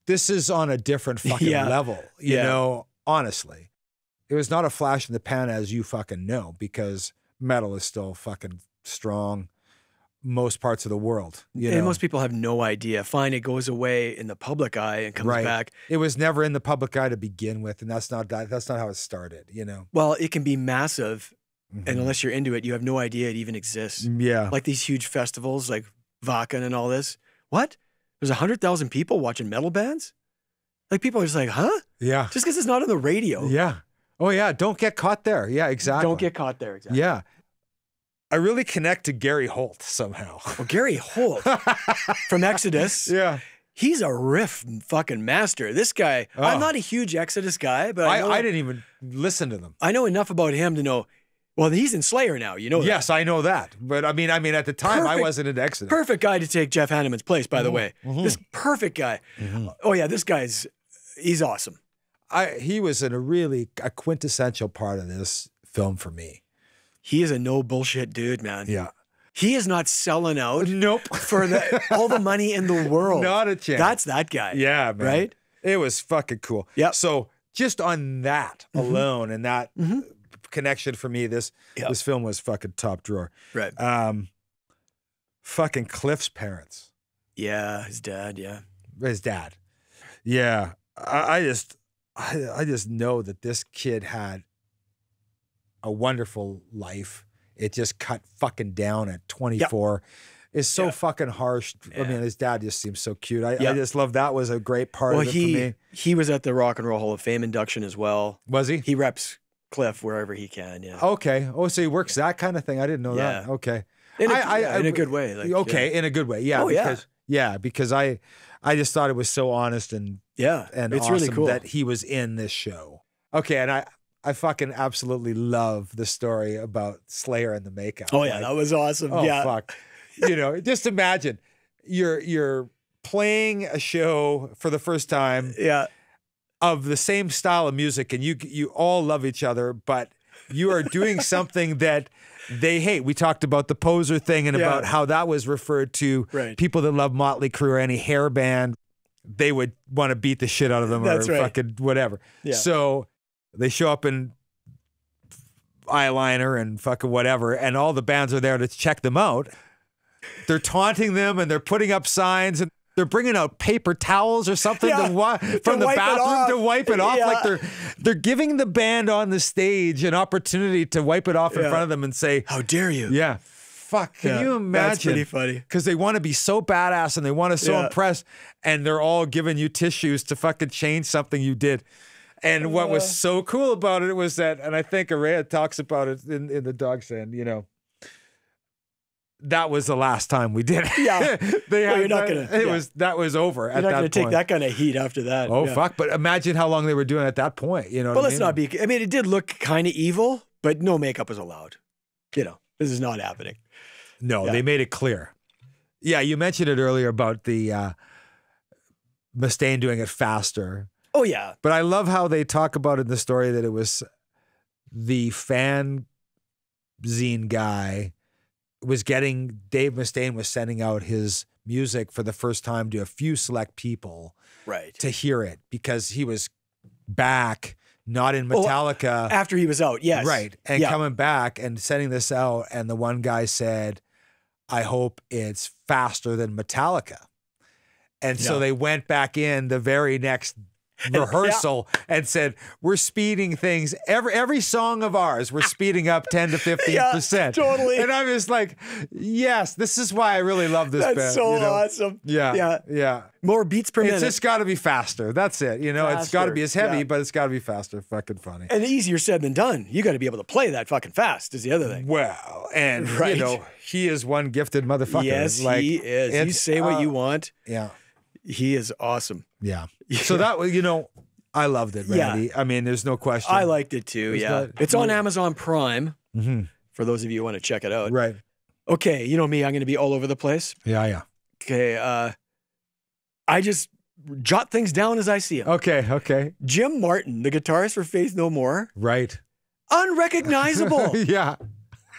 this is on a different fucking level, you know, honestly. It was not a flash in the pan, as you fucking know, because metal is still fucking strong most parts of the world. You know? Most people have no idea. Fine, it goes away in the public eye and comes back. It was never in the public eye to begin with, and that's not how it started, you know. Well, it can be massive, and unless you're into it, you have no idea it even exists. Yeah. Like these huge festivals like Wacken and all this. What? There's 100,000 people watching metal bands? Like people are just like, huh? Yeah. Just because it's not on the radio. Yeah. Oh yeah, don't get caught there. Yeah, exactly. Don't get caught there, exactly. Yeah. I really connect to Gary Holt somehow. Well, Gary Holt from Exodus. Yeah. He's a riff fucking master. This guy, I'm not a huge Exodus guy, but I didn't even listen to them. I know enough about him to know, well, he's in Slayer now, you know that. Yes, I know that. But I mean, at the time, I wasn't into Exodus. Perfect guy to take Jeff Hanneman's place, by the way. This perfect guy. Oh yeah, this guy's, he's awesome. He was a quintessential part of this film for me. He is a no bullshit dude, man. Yeah. He is not selling out Nope. for all the money in the world. Not a chance. That's that guy. Yeah, man. Right? It was fucking cool. Yeah. So just on that alone and that connection for me, this film was fucking top drawer. Right. Fucking Cliff's parents. Yeah, his dad, yeah. His dad. Yeah. I just know that this kid had a wonderful life. It just cut fucking down at 24. It's so fucking harsh. I mean, his dad just seems so cute. I just love that was a great part of it for me. He was at the Rock and Roll Hall of Fame induction as well. Was he? He reps Cliff wherever he can, yeah. Okay. Oh, so he works that kind of thing. I didn't know that. Okay. In a good way. Like, in a good way. Yeah. Because I just thought it was so honest and it's awesome really cool that he was in this show. Okay, and I fucking absolutely love the story about Slayer and the makeup. Oh yeah, that was awesome. Oh fuck. You know, just imagine you're playing a show for the first time. Yeah. Of the same style of music, and you all love each other, but you are doing something that they hate. We talked about the poser thing and about how that was referred to people that love Motley Crue or any hair band. They would want to beat the shit out of them or fucking whatever. Yeah. So they show up in eyeliner and fucking whatever, and all the bands are there to check them out. they're taunting them and they're putting up signs and they're bringing out paper towels or something from the bathroom to wipe it off. Like they're giving the band on the stage an opportunity to wipe it off in front of them and say, "How dare you?" Yeah. Fuck. Can you imagine? That's pretty funny. Because they want to be so badass and they want to so impress, and they're all giving you tissues to fucking change something you did. And what was so cool about it was that, and I think Araya talks about it in the Dog Sand, you know, that was the last time we did it. Yeah. You're not gonna. That was over at that point. You're not going to take that kind of heat after that. Oh, fuck. But imagine how long they were doing it at that point. You know what I mean? Let's not be. I mean, it did look kind of evil, but no makeup was allowed. You know, this is not happening. No, they made it clear. Yeah, you mentioned it earlier about the Mustaine doing it faster. Oh, yeah. But I love how they talk about in the story that it was the fanzine guy was getting, Dave Mustaine was sending out his music for the first time to a few select people to hear it because he was back, not in Metallica. After he was out, yes. Right. And coming back and sending this out. And the one guy said, I hope it's faster than Metallica. And so they went back in the very next rehearsal and said, we're speeding things. Every song of ours, we're speeding up 10 to 15%. Yeah, totally. And I'm just like, yes, this is why I really love this band. That's so awesome. Yeah. More beats per minute. It's just got to be faster. That's it. You know, it's got to be as heavy, but it's got to be faster. Fucking funny. And easier said than done. You got to be able to play that fucking fast is the other thing. Well, and you know, he is one gifted motherfucker. Yes, he is. You say what you want. Yeah. He is awesome. Yeah. So that was, you know, I loved it, Randy. I mean, there's no question. I liked it too. It's on Amazon Prime for those of you who want to check it out. Right. Okay. You know me, I'm going to be all over the place. Yeah. Okay. I just jot things down as I see them. Okay. Jim Martin, the guitarist for Faith No More. Right. Unrecognizable. Yeah.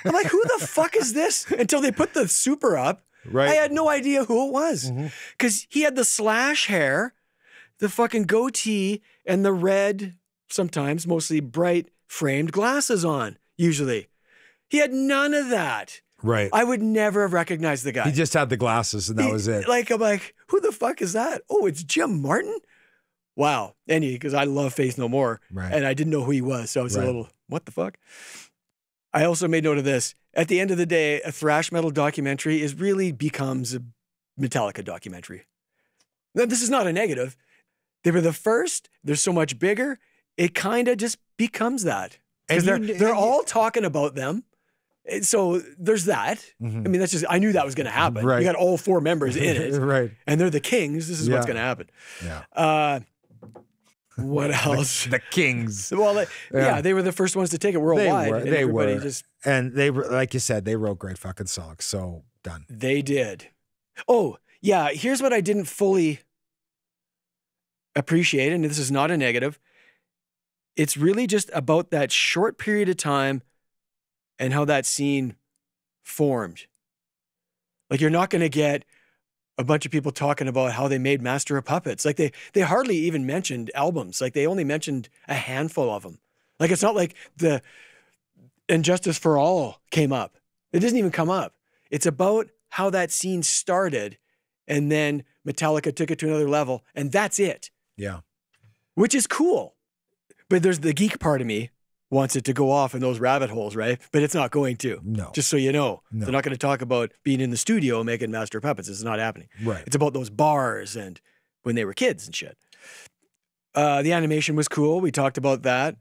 I'm like, who the fuck is this? Until they put the super up. Right. I had no idea who it was because he had the slash hair, the fucking goatee, and the red, sometimes mostly bright framed glasses on, usually. He had none of that. Right. I would never have recognized the guy. He just had the glasses and that was it. Like, I'm like, who the fuck is that? Oh, it's Jim Martin? Wow. Because I love Faith No More. Right. And I didn't know who he was. So I was a little, what the fuck? I also made note of this. At the end of the day, a thrash metal documentary really becomes a Metallica documentary. Now, this is not a negative. They were the first. They're so much bigger. It kind of just becomes that. Because they're all talking about them. So there's that. I mean, that's just, I knew that was going to happen. Right. You got all four members in it. Right. And they're the Kings. This is what's going to happen. Yeah. What else? The Kings. Well, they were the first ones to take it worldwide. They were. And they were, like you said, they wrote great fucking songs. So done. They did. Oh, yeah. Here's what I didn't fully appreciate, and this is not a negative. It's really just about that short period of time and how that scene formed. Like, you're not going to get a bunch of people talking about how they made Master of Puppets. Like, they hardly even mentioned albums. Like, they only mentioned a handful of them. Like, it's not like the Injustice for All came up. It doesn't even come up. It's about how that scene started, and then Metallica took it to another level, and that's it. Yeah. Which is cool. But there's the geek part of me wants it to go off in those rabbit holes, right? But it's not going to. No. Just so you know. No. They're not going to talk about being in the studio making Master of Puppets. It's not happening. Right. It's about those bars and when they were kids and shit. The animation was cool. We talked about that.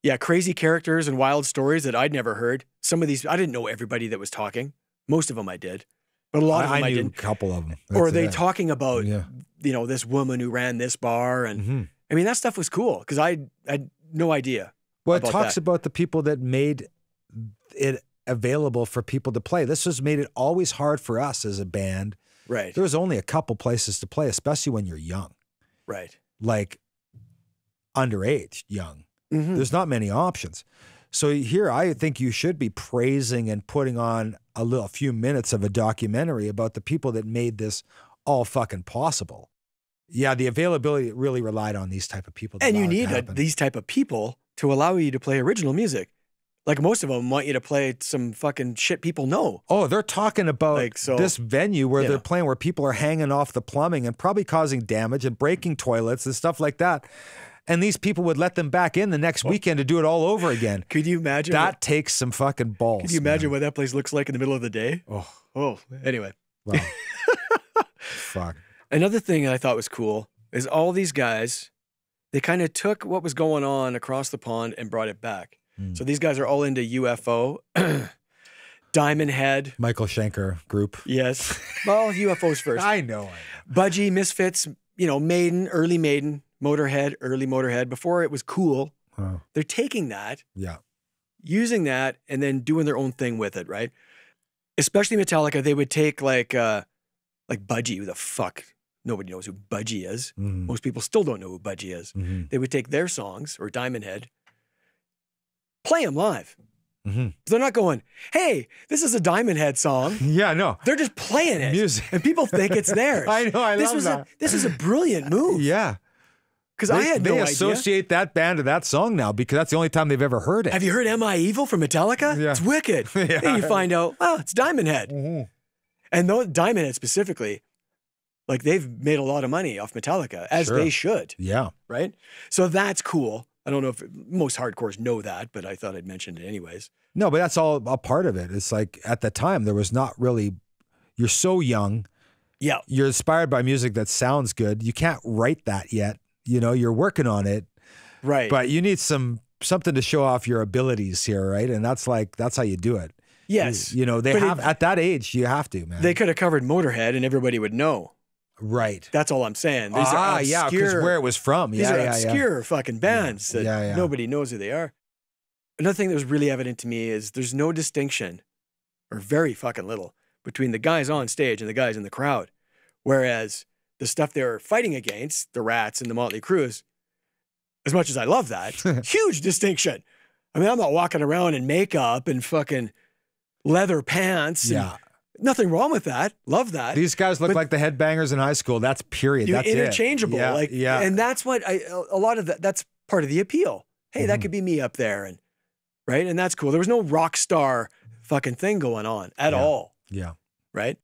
Yeah, crazy characters and wild stories that I'd never heard. Some of these, I didn't know everybody that was talking. Most of them I did. But a lot of them I knew didn't. A couple of them. Or are they talking about, you know, this woman who ran this bar? And I mean, that stuff was cool because I had no idea. Well, it talks about the people that made it available for people to play. This has made it always hard for us as a band. Right. There was only a couple places to play, especially when you're young. Right. Like underage young. There's not many options. So here, I think you should be praising and putting on a few minutes of a documentary about the people that made this all fucking possible. Yeah, the availability really relied on these type of people. And you need these type of people to allow you to play original music. Like most of them want you to play some fucking shit people know. Oh, they're talking about Like, so- this venue where Yeah. they're playing, where people are hanging off the plumbing and probably causing damage and breaking toilets and stuff like that. And these people would let them back in the next weekend to do it all over again. Could you imagine? That takes some fucking balls. Could you imagine man. what that place looks like in the middle of the day? Oh, anyway. Wow. Fuck. Another thing I thought was cool is all these guys, they kind of took what was going on across the pond and brought it back. So these guys are all into UFO, Diamond Head. Michael Schenker group. Yes. Well, UFOs first. I know. Budgie, Misfits, you know, Maiden, early Maiden, Motorhead, early Motorhead, before it was cool. Oh, They're taking that, yeah. using that, and then doing their own thing with it, right? Especially Metallica, they would take like Budgie. Who the fuck? Nobody knows who Budgie is. Mhm. Most people still don't know who Budgie is. Mhm. They would take their songs, or Diamond Head, play them live. Mhm. They're not going, hey, this is a Diamond Head song. Yeah, no. They're just playing it. Music. And people think it's theirs. I know, I love that. This is a brilliant move. Yeah. Because I had no They idea. associate that band to that song now because that's the only time they've ever heard it. Have you heard Am I Evil from Metallica? Yeah. It's wicked. Yeah. Then you find out, oh, it's Diamond Head. Mhm. And though Diamond Head specifically, like they've made a lot of money off Metallica, as Sure. they should, Yeah. right? So that's cool. I don't know if most hardcores know that, but I thought I'd mention it anyways. No, but that's all a part of it. It's like at the time there was not really, you're so young, Yeah. you're inspired by music that sounds good. You can't write that yet. You know, you're working on it, Right. but you need something to show off your abilities here, right? And that's how you do it. yes. You know, they But have at that age, you have to, man. They could have covered Motorhead and everybody would know. right. That's all I'm saying. These are yeah, obscure, because where it was from. these Yeah, are yeah, yeah. obscure fucking bands that Yeah. nobody knows who they are. Another thing that was really evident to me is there's no distinction, or very fucking little, between the guys on stage and the guys in the crowd. Whereas the stuff they're fighting against, the Rats and the Motley Crues, as much as I love that, huge distinction. I mean, I'm not walking around in makeup and fucking leather pants. and Yeah. nothing wrong with that. Love that. These guys look But- like the headbangers in high school. That's period. You're That's interchangeable. it. Yeah, Like, yeah. and that's what a lot of that's part of the appeal. Hey, that Mhm. could be me up there. And right. And that's cool. There was no rock star fucking thing going on at Yeah. all. yeah. Right.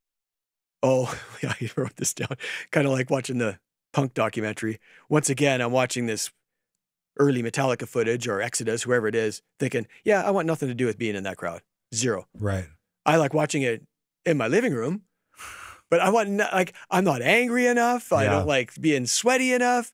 Oh, yeah, I wrote this down. Kind of like watching the punk documentary. Once again, I'm watching this early Metallica footage or Exodus, whoever it is, thinking, yeah, I want nothing to do with being in that crowd. Zero. Right. I like watching it in my living room, but I'm not angry enough. I Yeah. don't like being sweaty enough.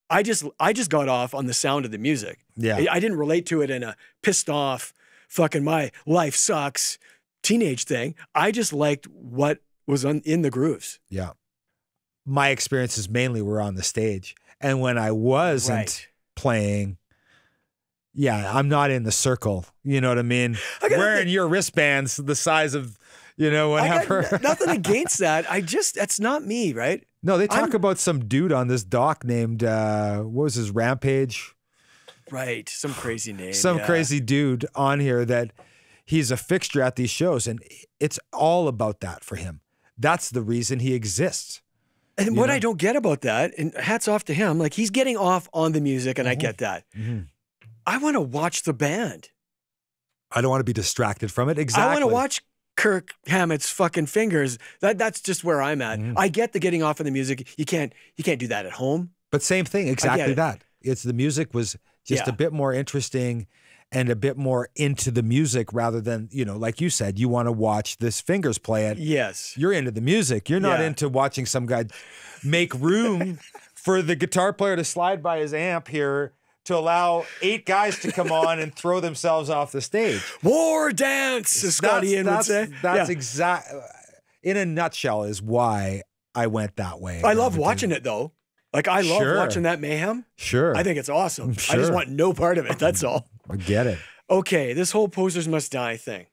I just got off on the sound of the music. Yeah. I didn't relate to it in a pissed off, fucking my life sucks teenage thing. I just liked what was in the grooves. Yeah. My experiences mainly were on the stage. And when I wasn't Right. playing, yeah, I'm not in the circle. You know what I mean? I gotta Wearing think- your wristbands the size of, you know, I whatever. got nothing against that. that's not me, right? No, they talk I'm- about some dude on this doc named, what was his Rampage? Right. Some crazy name. Some yeah. crazy dude on here that he's a fixture at these shows. And it's all about that for him. That's the reason he exists. And you what know? I don't get about that, and hats off to him, like he's getting off on the music, and I get that. Mhm. I want to watch the band. I don't want to be distracted from it. Exactly. I want to watch Kirk Hammett's fucking fingers. That's just where I'm at. Mhm. I get the getting off on the music. You can't do that at home. But same thing, exactly it. that. It's the music was just Yeah. a bit more interesting and a bit more into the music rather than, you know, like you said, you want to watch this fingers play it. Yes. You're into the music. You're not Yeah. into watching some guy make room for the guitar player to slide by his amp here to allow 8 guys to come on and throw themselves off the stage. War dance, as Scott Ian would say. That's Yeah. exact. In a nutshell, is why I went that way. I love watching it though. Like I love Sure. watching that mayhem. Sure. I think it's awesome. I Sure. just want no part of it. That's all. I get it. Okay, this whole Posers Must Die thing.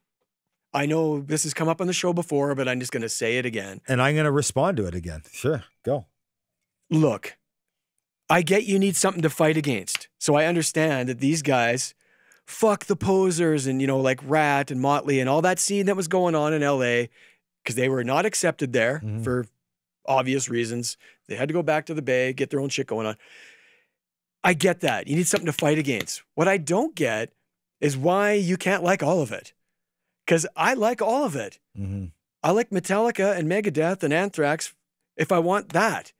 I know this has come up on the show before, but I'm just going to say it again. And I'm going to respond to it again. Sure. Go. Look, I get you need something to fight against. So I understand that these guys, fuck the Posers and, you know, like Rat and Motley and all that scene that was going on in LA, because they were not accepted there for obvious reasons. They had to go back to the Bay, get their own shit going on. I get that. You need something to fight against. What I don't get is why you can't like all of it. Because I like all of it. Mm-hmm. I like Metallica and Megadeth and Anthrax if I want that.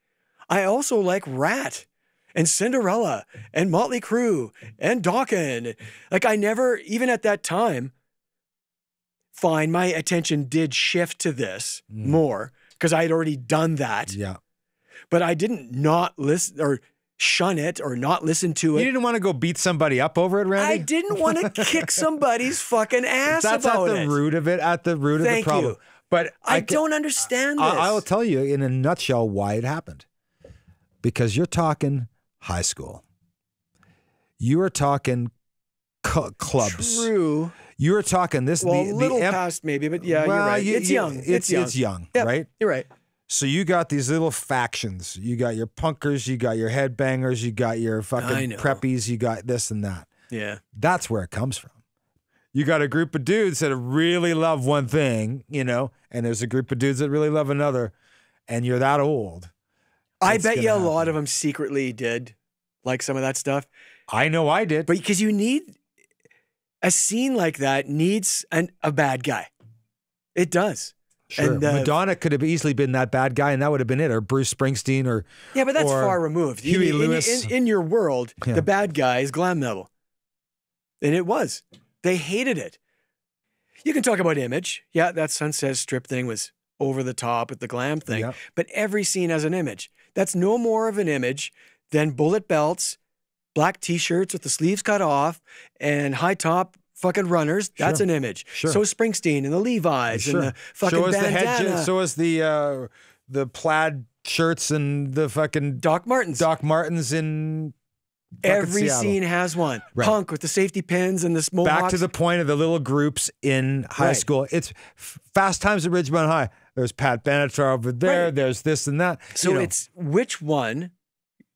I also like Rat and Cinderella and Motley Crue and Dokken. Like I never, even at that time, fine, my attention did shift to this more because I had already done that. Yeah. But I didn't not listen or shun it or not listen to it. You didn't want to go beat somebody up over it, Randy? I didn't want to kick somebody's fucking ass That's about at the root of it, at the root of the Thank problem. you. But I don't understand this. I will tell you in a nutshell why it happened. Because you're talking high school. You are talking clubs. True. You are talking this. Well, a little past maybe, but yeah, you're right. It's young. It's young, Yep, right? You're right. So you got these little factions. You got your punkers, you got your headbangers, you got your fucking preppies, you got this and that. Yeah. That's where it comes from. You got a group of dudes that really love one thing, you know, and there's a group of dudes that really love another, and you're that old. I bet you a lot of them secretly did like some of that stuff. I know I did. But because you need a scene like that needs a bad guy. It does. Sure. And, Madonna could have easily been that bad guy, and that would have been it, or Bruce Springsteen, or yeah, but that's far removed. Huey Lewis. In your world, the bad guy is glam metal, and it was. They hated it. You can talk about image. Yeah, that Sunset Strip thing was over the top with the glam thing, Yeah. but every scene has an image. That's no more of an image than bullet belts, black T-shirts with the sleeves cut off, and high top fucking runners. That's an image. Sure. So is Springsteen and the Levi's and the fucking bandana. So is the plaid shirts and the fucking Doc Martens. in Every Seattle. scene has one. Right. Punk with the safety pins and the mohawks. Back to the point of the little groups in high school. It's Fast Times at Ridgemont High. There's Pat Benatar over there. Right. There's this and that. So it's which one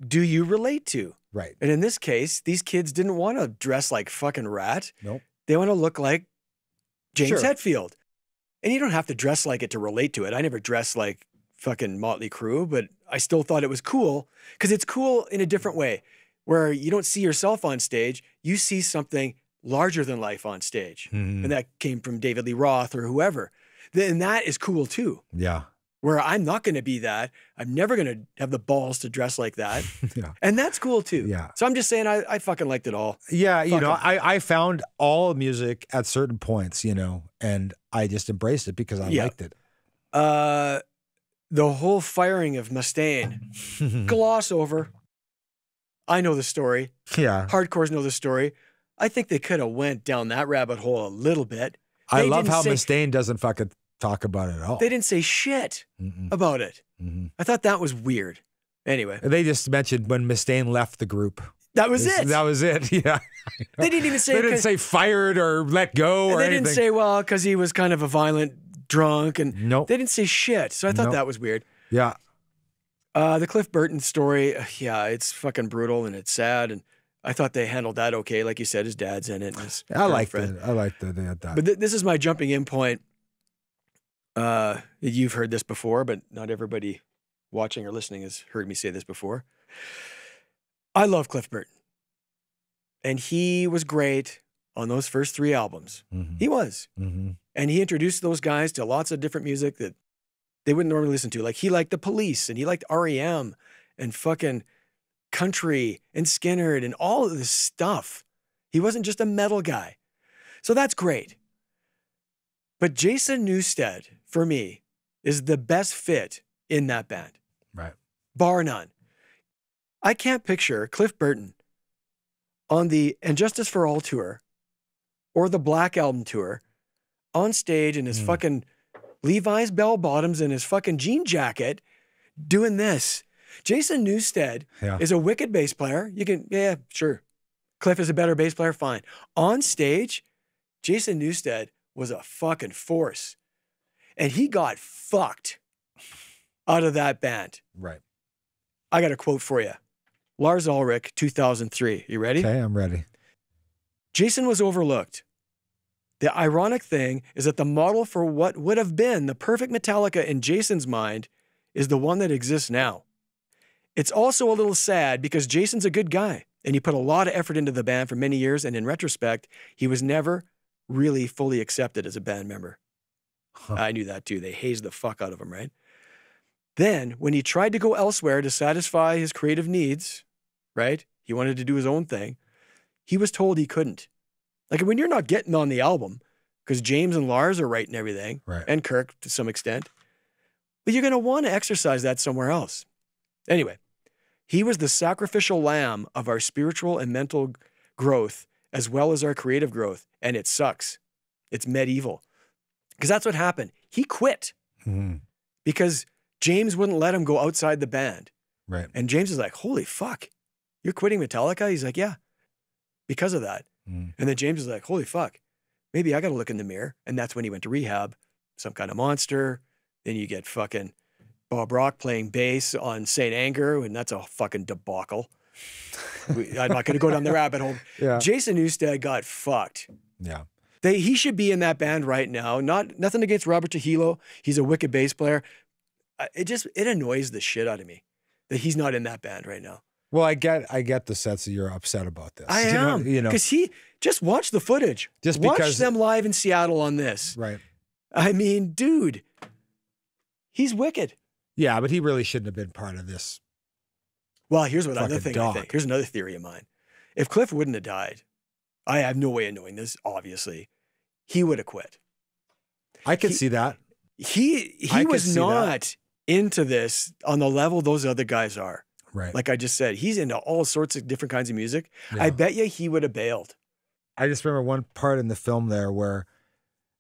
do you relate to? Right. And in this case, these kids didn't want to dress like fucking Rat. Nope. They want to look like James Sure. Hetfield. And you don't have to dress like it to relate to it. I never dressed like fucking Motley Crue, but I still thought it was cool because it's cool in a different way where you don't see yourself on stage. You see something larger than life on stage. Mm-hmm. And that came from David Lee Roth or whoever. And that is cool too. Yeah. Where I'm not going to be that. I'm never going to have the balls to dress like that. Yeah. And that's cool too. Yeah. So I'm just saying I fucking liked it all. Yeah, you Fuck know, 'em. I found all music at certain points, you know, and I just embraced it because I liked it. The whole firing of Mustaine, gloss over. I know the story. Yeah. Hardcores know the story. I think they could have went down that rabbit hole a little bit. I They love didn't how say- Mustaine doesn't fucking talk about it at all. They didn't say shit about it. I thought that was weird. Anyway, They just mentioned when Mustaine left the group. that was it. That was it. Yeah. They didn't even say. They didn't say fired or let go or They anything. didn't say, well, because he was kind of a violent drunk, and Nope. they didn't say shit. So I thought Nope. that was weird. Yeah. The Cliff Burton story, yeah, it's fucking brutal and it's sad. And I thought they handled that okay. Like you said, his dad's in it. And his I liked girlfriend. it. I liked that they had that. But this is my jumping in point. You've heard this before, but not everybody watching or listening has heard me say this before. I love Cliff Burton. And he was great on those first 3 albums. He was. And he introduced those guys to lots of different music that they wouldn't normally listen to. Like he liked the Police and he liked REM and fucking country and Skynyrd and all of this stuff. He wasn't just a metal guy. So that's great. But Jason Newsted, for me, is the best fit in that band. Right. Bar none. I can't picture Cliff Burton on the And Justice for All tour or the Black Album tour on stage in his fucking Levi's bell bottoms and his fucking jean jacket doing this. Jason Newsted is a wicked bass player. You can, yeah, sure. Cliff is a better bass player, fine. On stage, Jason Newsted was a fucking force. And he got fucked out of that band. Right. I got a quote for you. Lars Ulrich, 2003. You ready? Okay, I'm ready. Jason was overlooked. The ironic thing is that the model for what would have been the perfect Metallica in Jason's mind is the one that exists now. It's also a little sad because Jason's a good guy. And he put a lot of effort into the band for many years. And in retrospect, he was never really fully accepted as a band member. Huh. I knew that too. They hazed the fuck out of him, right? Then when he tried to go elsewhere to satisfy his creative needs, right? He wanted to do his own thing. He was told he couldn't. Like when you're not getting on the album, because James and Lars are writing everything, right, and Kirk to some extent, but you're going to want to exercise that somewhere else. Anyway, he was the sacrificial lamb of our spiritual and mental growth, as well as our creative growth. And it sucks. It's medieval. Because that's what happened. He quit because James wouldn't let him go outside the band. Right. And James is like, holy fuck, you're quitting Metallica? He's like, yeah, because of that. And then James is like, holy fuck, maybe I got to look in the mirror. And that's when he went to rehab, some kind of monster. Then you get fucking Bob Rock playing bass on Saint Anger, and that's a fucking debacle. I'm not going to go down the rabbit hole. Yeah. Jason Newsted got fucked. Yeah. He should be in that band right now. Nothing against Robert Trujillo. He's a wicked bass player. It annoys the shit out of me that he's not in that band right now. Well, I get the sense that you're upset about this. I am. You know, because just watch the footage. Just watch because them live in Seattle on this. Right. I mean, dude, he's wicked. Yeah, but he really shouldn't have been part of this. Well, here's what other fucking thing I dog. think. Here's another theory of mine. If Cliff wouldn't have died, I have no way of knowing this, obviously, he would have quit. I could see that. He was not into this on the level those other guys are. Right. Like I just said, he's into all sorts of different kinds of music. Yeah. I bet you he would have bailed. I just remember one part in the film there where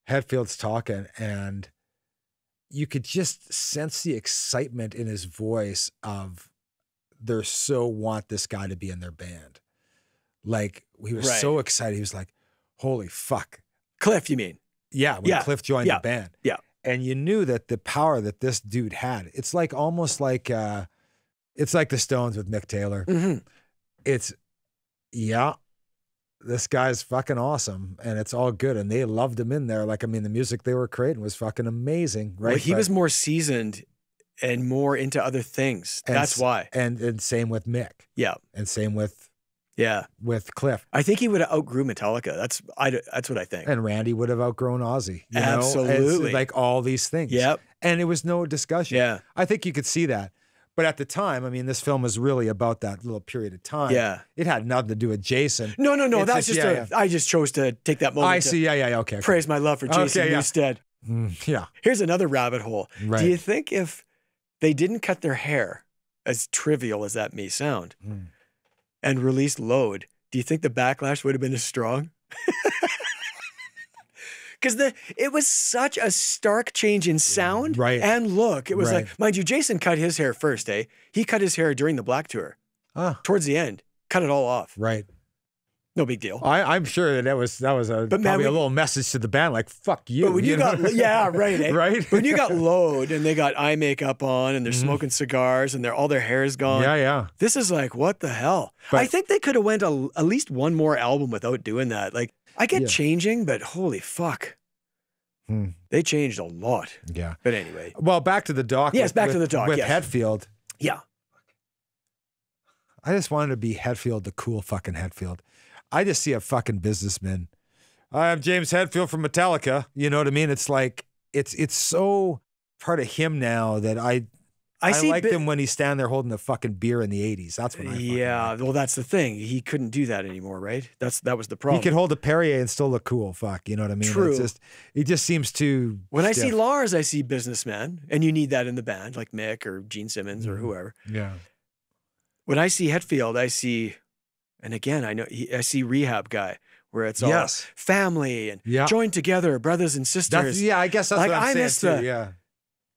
Hetfield's talking and you could just sense the excitement in his voice of they so want this guy to be in their band. Like he was so excited. He was like, holy fuck. Cliff, you mean? Yeah. When Cliff joined the band. Yeah. And you knew that the power that this dude had, it's like almost like, it's like the Stones with Mick Taylor. Mm-hmm. It's, this guy's fucking awesome and it's all good. And they loved him in there. Like, I mean, the music they were creating was fucking amazing, right? Well, he was more seasoned and more into other things. That's why. And same with Mick. Yeah. And same with Cliff. I think he would have outgrew Metallica. That's what I think. And Randy would have outgrown Ozzy. You Absolutely. know? Like all these things. Yep. And it was no discussion. Yeah. I think you could see that. But at the time, I mean, this film was really about that little period of time. Yeah. It had nothing to do with Jason. No. That's just I just chose to take that moment. I see. Yeah. Okay. Praise my love for Jason Newsted. Yeah. Here's another rabbit hole. Right. Do you think if they didn't cut their hair, as trivial as that may sound, and released Load, do you think the backlash would have been as strong? Because it was such a stark change in sound and look. It was like, mind you, Jason cut his hair first, eh? He cut his hair during the Black Tour. Towards the end. Cut it all off. Right. No big deal. I'm sure that was probably a little message to the band, like, fuck you. But when you got, right, eh? Right? When you got Load and they got eye makeup on and they're smoking cigars and all their hair is gone. Yeah. This is like, what the hell? But I think they could have went at least one more album without doing that. Like, I get changing, but holy fuck. They changed a lot. Yeah. But anyway. Well, back to the doc. Yes, back to the doc. With Hetfield. Yeah. I just wanted to be Hetfield, the cool fucking Hetfield. I just see a fucking businessman. I'm James Hetfield from Metallica. You know what I mean? It's like, it's so part of him now that I liked him when he's standing there holding the fucking beer in the 80s. That's when I liked. Well, that's the thing. He couldn't do that anymore, right? That was the problem. He could hold a Perrier and still look cool. Fuck, you know what I mean? True. He just seems too When stiff. I see Lars, I see businessman, and you need that in the band, like Mick or Gene Simmons or whoever. Yeah. When I see Hetfield, I see, and again, I see rehab guy, where it's all family and joined together, brothers and sisters. I guess that's like, what I'm saying too. Yeah.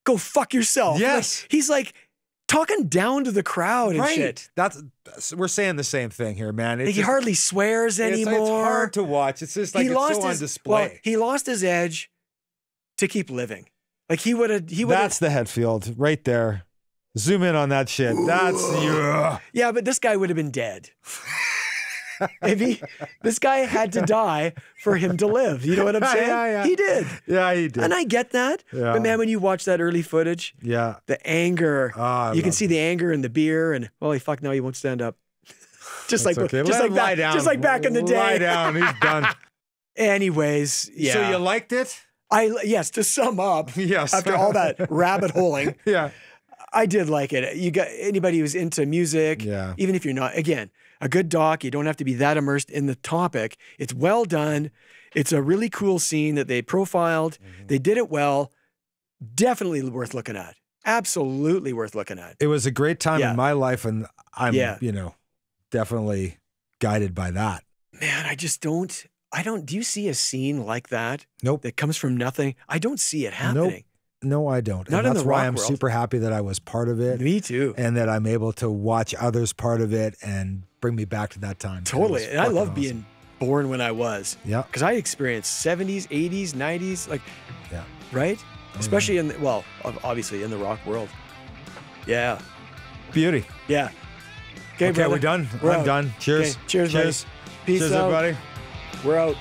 Go fuck yourself. Yes. Like, he's like talking down to the crowd and shit. We're saying the same thing here, man. Like, he hardly swears anymore. It's hard to watch. It's just like it's so on display. Well, he lost his edge to keep living. Like he would have. That's the Hetfield right there. Zoom in on that shit. That's yeah, but this guy would have been dead. This guy had to die for him to live. You know what I'm saying? Yeah. He did. Yeah, he did. And I get that. Yeah. But man, when you watch that early footage, the anger, you can see the anger in the beer and, holy fuck, now he won't stand up. just like okay. just Let like him back, lie down. just like back in the day. Lie down. He's done. Anyways, yeah. So you liked it? Yes, to sum up, Yes. after all that rabbit holing, Yeah. I did like it. You got anybody who's into music, Yeah. even if you're not, again, a good doc, you don't have to be that immersed in the topic. It's well done. It's a really cool scene that they profiled. They did it well. Definitely worth looking at. Absolutely worth looking at. It was a great time Yeah. in my life, and I'm, Yeah. you know, definitely guided by that. Man, I don't, do you see a scene like that? Nope. That comes from nothing? I don't see it happening. No, I don't. Not and in that's the why rock I'm world. super happy that I was part of it. Me too. And that I'm able to watch others part of it and bring me back to that time. Totally. It was And I love fucking being born when I was. Yeah. Because I experienced 70s, 80s, 90s, like, Yeah. right? Oh, Especially in, obviously in the rock world. Yeah. Beauty. Yeah. Okay, brother. we're done. We're I'm out. done. Cheers. Okay, cheers, buddy. Cheers. Peace Cheers, out. everybody. We're out.